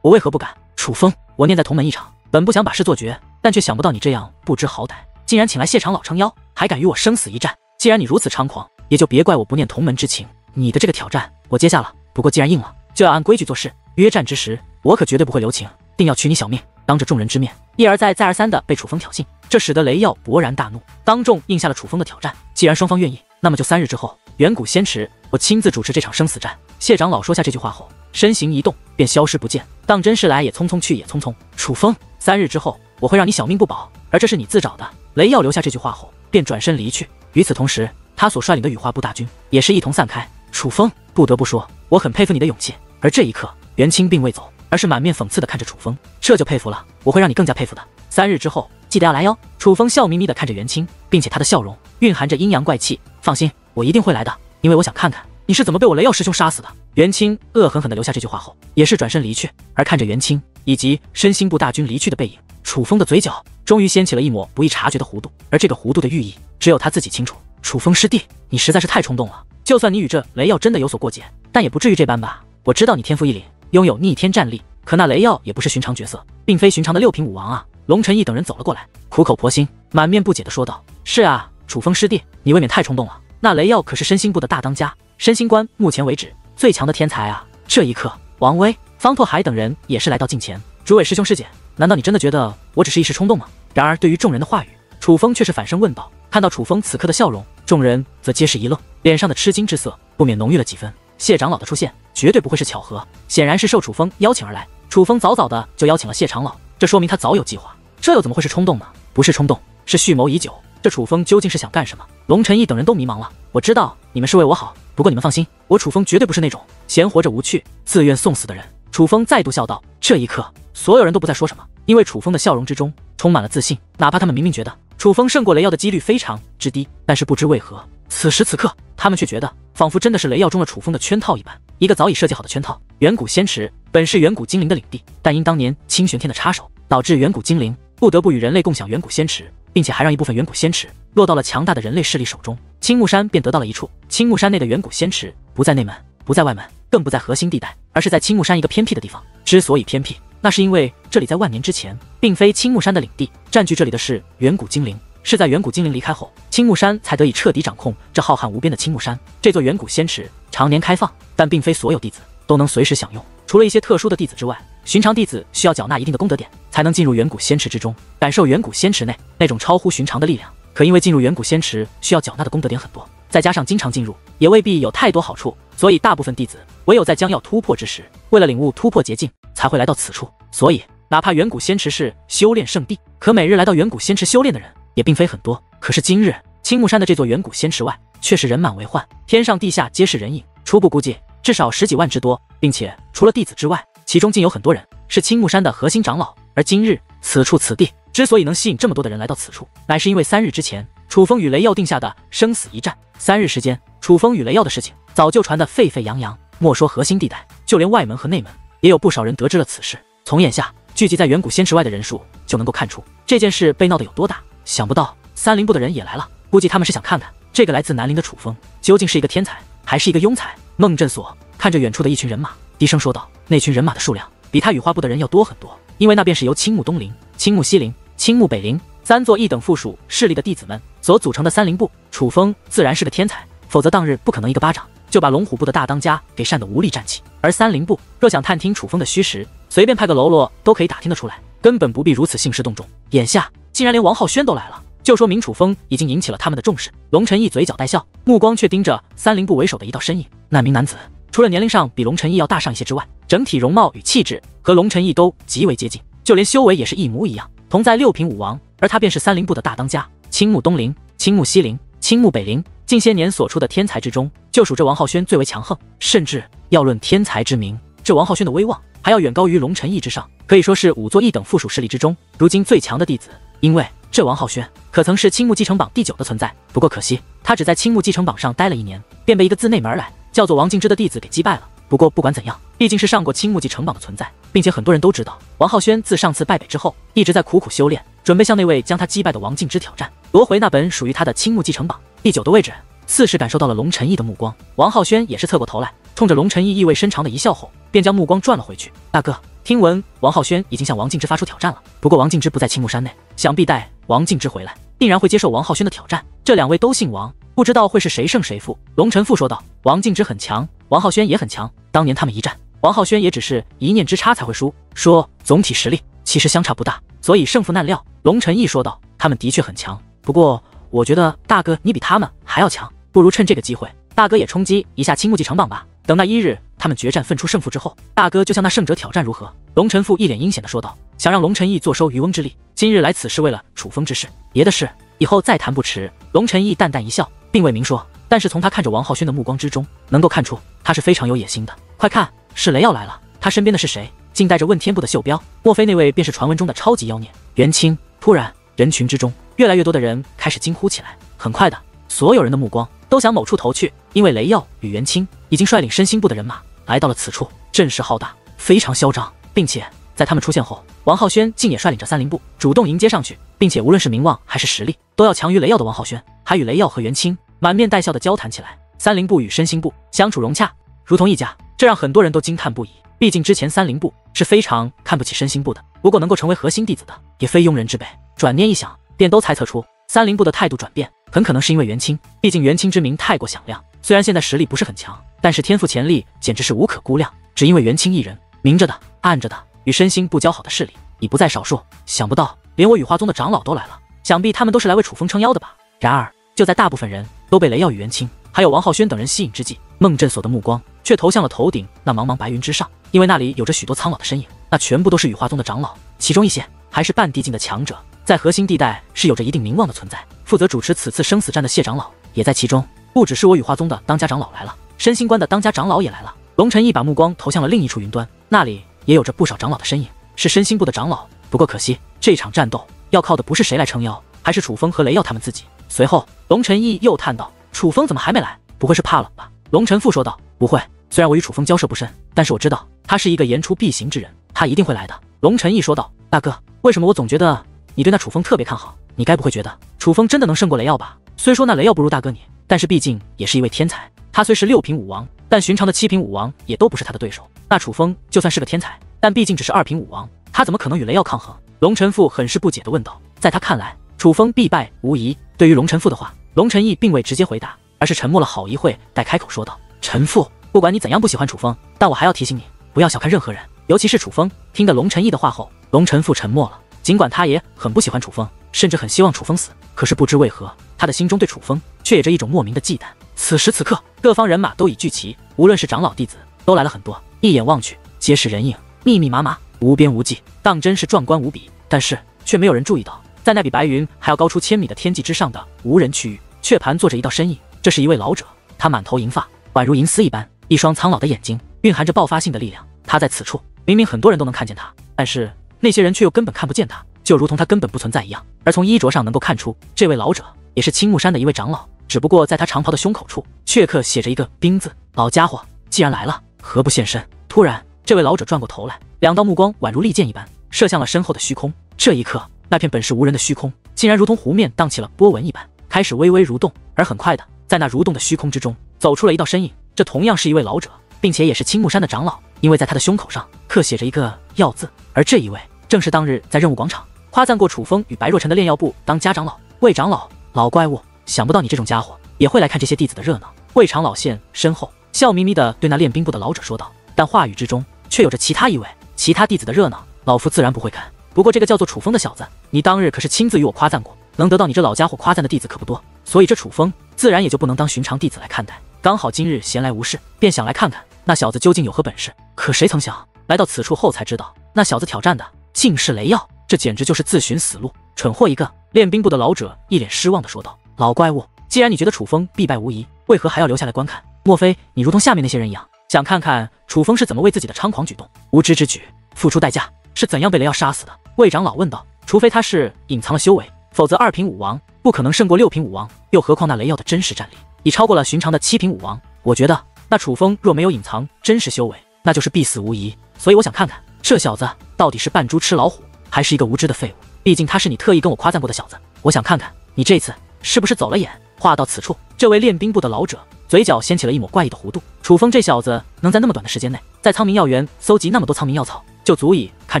Speaker 1: 我为何不敢？楚风，我念在同门一场，本不想把事做绝，但却想不到你这样不知好歹，竟然请来谢长老撑腰，还敢与我生死一战。既然你如此猖狂，也就别怪我不念同门之情。你的这个挑战我接下了，不过既然应了，就要按规矩做事。约战之时，我可绝对不会留情，定要取你小命。当着众人之面，一而再再而三的被楚风挑衅，这使得雷耀勃然大怒，当众应下了楚风的挑战。既然双方愿意，那么就3日之后，远古仙池，我亲自主持这场生死战。谢长老说下这句话后，身形一动，便消失不见。当真是来也匆匆，去也匆匆。楚风，3日之后，我会让你小命不保，而这是你自找的。雷耀留下这句话后，便转身离去。与此同时，他所率领的羽化部大军也是一同散开。楚风，不得不说，我很佩服你的勇气。而这一刻，袁清并未走，而是满面讽刺地看着楚风，这就佩服了，我会让你更加佩服的。3日之后，记得要来哟。楚风笑眯眯地看着袁清，并且他的笑容蕴含着阴阳怪气。放心，我一定会来的，因为我想看看你是怎么被我雷耀师兄杀死的。袁清恶狠狠地留下这句话后，也是转身离去。而看着袁清以及身心部大军离去的背影，楚风的嘴角终于掀起了一抹不易察觉的弧度，而这个弧度的寓意只有他自己清楚。楚风师弟，你实在是太冲动了，就算你与这雷耀真的有所过节，但也不至于这般吧。我知道你天赋异禀，拥有逆天战力，可那雷耀也不是寻常角色，并非寻常的6品武王啊。龙晨义等人走了过来，苦口婆心，满面不解地说道：是啊，楚风师弟，你未免太冲动了，那雷耀可是身心部的大当家，身心关目前为止最强的天才啊。这一刻，王威、方拓海等人也是来到近前。诸位师兄师姐，难道你真的觉得我只是一时冲动吗？然而对于众人的话语，楚风却是反身问道。看到楚风此刻的笑容，众人则皆是一愣，脸上的吃惊之色不免浓郁了几分。谢长老的出现绝对不会是巧合，显然是受楚风邀请而来。楚风早早的就邀请了谢长老，这说明他早有计划，这又怎么会是冲动呢？不是冲动，是蓄谋已久。这楚风究竟是想干什么？龙晨义等人都迷茫了。我知道你们是为我好，不过你们放心，我楚风绝对不是那种闲活着无趣、自愿送死的人。楚风再度笑道。这一刻，所有人都不再说什么，因为楚风的笑容之中充满了自信。哪怕他们明明觉得楚风胜过雷耀的几率非常之低，但是不知为何，此时此刻，他们却觉得仿佛真的是雷耀中了楚风的圈套一般，一个早已设计好的圈套。远古仙池本是远古精灵的领地，但因当年清玄天的插手，导致远古精灵不得不与人类共享远古仙池，并且还让一部分远古仙池落到了强大的人类势力手中。青木山便得到了一处，青木山内的远古仙池不在内门，不在外门，更不在核心地带，而是在青木山一个偏僻的地方。之所以偏僻，那是因为这里在万年之前并非青木山的领地，占据这里的是远古精灵。是在远古精灵离开后，青木山才得以彻底掌控这浩瀚无边的青木山。这座远古仙池常年开放，但并非所有弟子都能随时享用。除了一些特殊的弟子之外，寻常弟子需要缴纳一定的功德点，才能进入远古仙池之中，感受远古仙池内那种超乎寻常的力量。可因为进入远古仙池需要缴纳的功德点很多，再加上经常进入，也未必有太多好处，所以大部分弟子唯有在将要突破之时，为了领悟突破捷径，才会来到此处。所以，哪怕远古仙池是修炼圣地，可每日来到远古仙池修炼的人也并非很多。可是今日青木山的这座远古仙池外，却是人满为患，天上地下皆是人影，初步估计至少10几万之多，并且除了弟子之外，其中竟有很多人是青木山的核心长老。而今日此处此地之所以能吸引这么多的人来到此处，乃是因为3日之前楚风与雷耀定下的生死一战。3日时间，楚风与雷耀的事情早就传得沸沸扬扬，莫说核心地带，就连外门和内门也有不少人得知了此事。从眼下聚集在远古仙池外的人数就能够看出这件事被闹得有多大。想不到三灵部的人也来了，估计他们是想看看这个来自南陵的楚风究竟是一个天才还是一个庸才。孟振所看着远处的一群人马，低声说道：“那群人马的数量比他羽花部的人要多很多，因为那便是由青木东陵、青木西陵、青木北陵3座一等附属势力的弟子们所组成的三灵部。楚风自然是个天才，否则当日不可能一个巴掌就把龙虎部的大当家给扇得无力站起。而三灵部若想探听楚风的虚实，随便派个喽啰都可以打听得出来，根本不必如此兴师动众。眼下竟然连王浩轩都来了，就说明楚风已经引起了他们的重视。”龙晨义嘴角带笑，目光却盯着三灵部为首的一道身影。那名男子除了年龄上比龙晨义要大上一些之外，整体容貌与气质和龙晨义都极为接近，就连修为也是一模一样，同在6品武王。而他便是三灵部的大当家，青木东陵、青木西陵、青木北陵近些年所出的天才之中，就属这王浩轩最为强横。甚至要论天才之名，这王浩轩的威望还要远高于龙晨义之上，可以说是5座一等附属势力之中如今最强的弟子。因为这王浩轩可曾是青木继承榜第9的存在，不过可惜他只在青木继承榜上待了1年，便被一个自内门来叫做王敬之的弟子给击败了。不过不管怎样，毕竟是上过青木继承榜的存在，并且很多人都知道王浩轩自上次败北之后一直在苦苦修炼，准备向那位将他击败的王敬之挑战，夺回那本属于他的青木继承榜第9的位置。似是感受到了龙晨义的目光，王浩轩也是侧过头来，冲着龙晨义意味深长的一笑后，便将目光转了回去。大哥，听闻王浩轩已经向王敬之发出挑战了，不过王敬之不在青木山内，想必待王敬之回来，定然会接受王浩轩的挑战。这2位都姓王，不知道会是谁胜谁负。龙晨富说道：“王敬之很强，王浩轩也很强，当年他们一战，王浩轩也只是一念之差才会输，说总体实力其实相差不大，所以胜负难料。”龙晨义说道：“他们的确很强，不过我觉得大哥你比他们还要强，不如趁这个机会，大哥也冲击一下青木继承榜吧。等那1日他们决战分出胜负之后，大哥就向那胜者挑战如何？”龙晨富一脸阴险的说道，想让龙晨义坐收渔翁之利。今日来此是为了楚风之事，别的事以后再谈不迟。龙晨义淡淡一笑，并未明说，但是从他看着王浩轩的目光之中，能够看出他是非常有野心的。快看，是雷耀来了，他身边的是谁？竟带着问天部的袖标，莫非那位便是传闻中的超级妖孽元清？突然人群之中越来越多的人开始惊呼起来，很快的所有人的目光都向某处投去，因为雷耀与元清已经率领身心部的人马来到了此处，阵势浩大，非常嚣张，并且在他们出现后，王浩轩竟也率领着三灵部主动迎接上去，并且无论是名望还是实力都要强于雷耀的王浩轩，还与雷耀和元清满面带笑的交谈起来。三灵部与身心部相处融洽，如同一家，这让很多人都惊叹不已。毕竟之前三灵部是非常看不起身心部的，不过能够成为核心弟子的也非庸人之辈。转念一想，便都猜测出三灵部的态度转变很可能是因为元清，毕竟元清之名太过响亮，虽然现在实力不是很强，但是天赋潜力简直是无可估量。只因为元清一人，明着的暗着的与身心不交好的势力已不在少数。想不到连我羽花宗的长老都来了，想必他们都是来为楚风撑腰的吧。然而就在大部分人都被雷耀与元清还有王浩轩等人吸引之际，孟振所的目光却投向了头顶那茫茫白云之上，因为那里有着许多苍老的身影，那全部都是羽花宗的长老，其中一些还是半地境的强者，在核心地带是有着一定名望的存在。负责主持此次生死战的谢长老也在其中，不只是我羽花宗的当家长老来了，身心关的当家长老也来了。龙晨一把目光投向了另一处云端，那里也有着不少长老的身影，是身心部的长老。不过可惜，这场战斗要靠的不是谁来撑腰，还是楚风和雷耀他们自己。随后龙晨义又叹道：“楚风怎么还没来？不会是怕冷吧？”龙晨富说道：“不会，虽然我与楚风交涉不深，但是我知道他是一个言出必行之人，他一定会来的。”龙晨义说道：“大哥，为什么我总觉得你对那楚风特别看好？你该不会觉得楚风真的能胜过雷耀吧？虽说那雷耀不如大哥你，但是毕竟也是一位天才，他虽是6品武王，但寻常的7品武王也都不是他的对手。那楚风就算是个天才，但毕竟只是2品武王，他怎么可能与雷耀抗衡？龙晨父很是不解地问道。在他看来，楚风必败无疑。对于龙晨父的话，龙晨义并未直接回答，而是沉默了好一会，待开口说道：“臣父，不管你怎样不喜欢楚风，但我还要提醒你，不要小看任何人，尤其是楚风。”听得龙晨义的话后，龙晨父沉默了。尽管他也很不喜欢楚风，甚至很希望楚风死，可是不知为何，他的心中对楚风却有着一种莫名的忌惮。此时此刻，各方人马都已聚齐，无论是长老弟子，都来了很多。一眼望去，皆是人影，密密麻麻，无边无际，当真是壮观无比。但是却没有人注意到，在那比白云还要高出1000米的天际之上的无人区域，却盘坐着一道身影。这是一位老者，他满头银发，宛如银丝一般，一双苍老的眼睛蕴含着爆发性的力量。他在此处，明明很多人都能看见他，但是那些人却又根本看不见他，就如同他根本不存在一样。而从衣着上能够看出，这位老者也是青木山的一位长老，只不过在他长袍的胸口处却刻写着一个兵字。老家伙，既然来了，何不现身？突然，这位老者转过头来，2道目光宛如利剑一般射向了身后的虚空。这一刻，那片本是无人的虚空，竟然如同湖面荡起了波纹一般，开始微微蠕动。而很快的，在那蠕动的虚空之中，走出了一道身影。这同样是一位老者，并且也是青木山的长老，因为在他的胸口上刻写着一个药字。而这一位正是当日在任务广场夸赞过楚风与白若晨的炼药部当家长老魏长老。老怪物，想不到你这种家伙也会来看这些弟子的热闹。魏长老现身后，笑眯眯地对那练兵部的老者说道，但话语之中却有着其他意味。其他弟子的热闹，老夫自然不会看。不过这个叫做楚风的小子，你当日可是亲自与我夸赞过，能得到你这老家伙夸赞的弟子可不多，所以这楚风自然也就不能当寻常弟子来看待。刚好今日闲来无事，便想来看看那小子究竟有何本事。可谁曾想，来到此处后才知道，那小子挑战的竟是雷耀，这简直就是自寻死路，蠢货一个！练兵部的老者一脸失望地说道：“老怪物，既然你觉得楚风必败无疑，为何还要留下来观看？莫非你如同下面那些人一样，想看看楚风是怎么为自己的猖狂举动、无知之举付出代价，是怎样被雷耀杀死的？”魏长老问道：“除非他是隐藏了修为，否则2品武王不可能胜过6品武王，又何况那雷耀的真实战力已超过了寻常的7品武王。我觉得那楚风若没有隐藏真实修为，那就是必死无疑。所以我想看看这小子到底是扮猪吃老虎，还是一个无知的废物。毕竟他是你特意跟我夸赞过的小子，我想看看你这次是不是走了眼。”话到此处，这位练兵部的老者嘴角掀起了一抹怪异的弧度。楚风这小子能在那么短的时间内，在苍冥药园搜集那么多苍冥药草，就足以看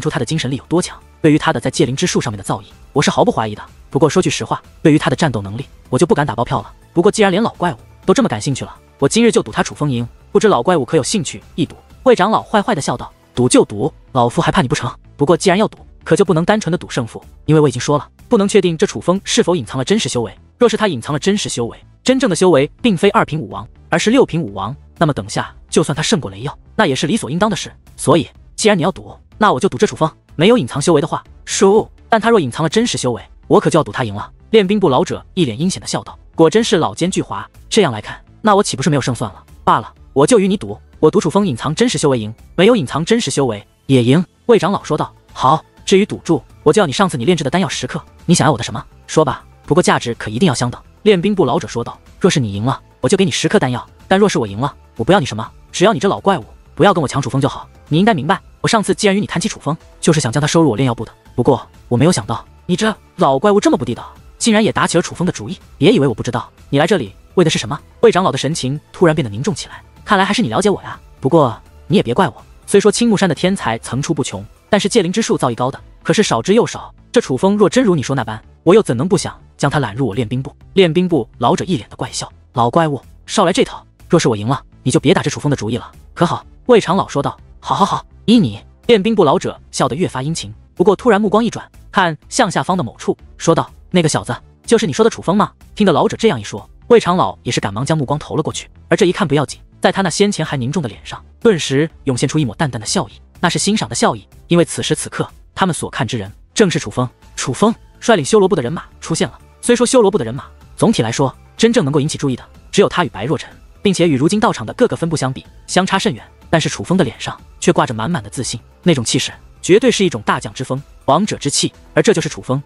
Speaker 1: 出他的精神力有多强。对于他的在戒灵之术上面的造诣，我是毫不怀疑的。不过说句实话，对于他的战斗能力，我就不敢打包票了。不过既然连老怪物都这么感兴趣了，我今日就赌他楚风赢，不知老怪物可有兴趣一赌？魏长老坏坏的笑道：“赌就赌，老夫还怕你不成？不过既然要赌，可就不能单纯的赌胜负，因为我已经说了，不能确定这楚风是否隐藏了真实修为。若是他隐藏了真实修为，真正的修为并非2品武王，而是6品武王，那么等下就算他胜过雷耀，那也是理所应当的事。所以既然你要赌，那我就赌这楚风没有隐藏修为的话输，但他若隐藏了真实修为，我可就要赌他赢了。”练兵部老者一脸阴险的笑道：“果真是老奸巨猾，这样来看，那我岂不是没有胜算了？罢了，我就与你赌，我赌楚风隐藏真实修为赢，没有隐藏真实修为也赢。”魏长老说道：“好，至于赌注，我就要你上次你炼制的丹药10克，你想要我的什么？说吧，不过价值可一定要相等。”练兵部老者说道：“若是你赢了，我就给你10克丹药，但若是我赢了，我不要你什么，只要你这老怪物不要跟我抢楚风就好。你应该明白，我上次既然与你谈起楚风，就是想将他收入我炼药部的。不过我没有想到你这老怪物这么不地道，竟然也打起了楚风的主意。别以为我不知道，你来这里为的是什么？”魏长老的神情突然变得凝重起来，看来还是你了解我呀。不过你也别怪我，虽说青木山的天才层出不穷，但是戒灵之术造诣高的可是少之又少。这楚风若真如你说那般，我又怎能不想将他揽入我练兵部？练兵部老者一脸的怪笑：“老怪物，少来这套！若是我赢了，你就别打这楚风的主意了，可好？”魏长老说道：“好好好，依你。”练兵部老者笑得越发殷勤，不过突然目光一转，看向下方的某处，说道：“那个小子就是你说的楚风吗？”听得老者这样一说，魏长老也是赶忙将目光投了过去，而这一看不要紧，在他那先前还凝重的脸上，顿时涌现出一抹淡淡的笑意，那是欣赏的笑意，因为此时此刻他们所看之人正是楚风。楚风率领修罗部的人马出现了。虽说修罗部的人马总体来说真正能够引起注意的只有他与白若晨，并且与如今到场的各个分部相比相差甚远，但是楚风的脸上却挂着满满的自信，那种气势绝对是一种大将之风、王者之气，而这就是楚风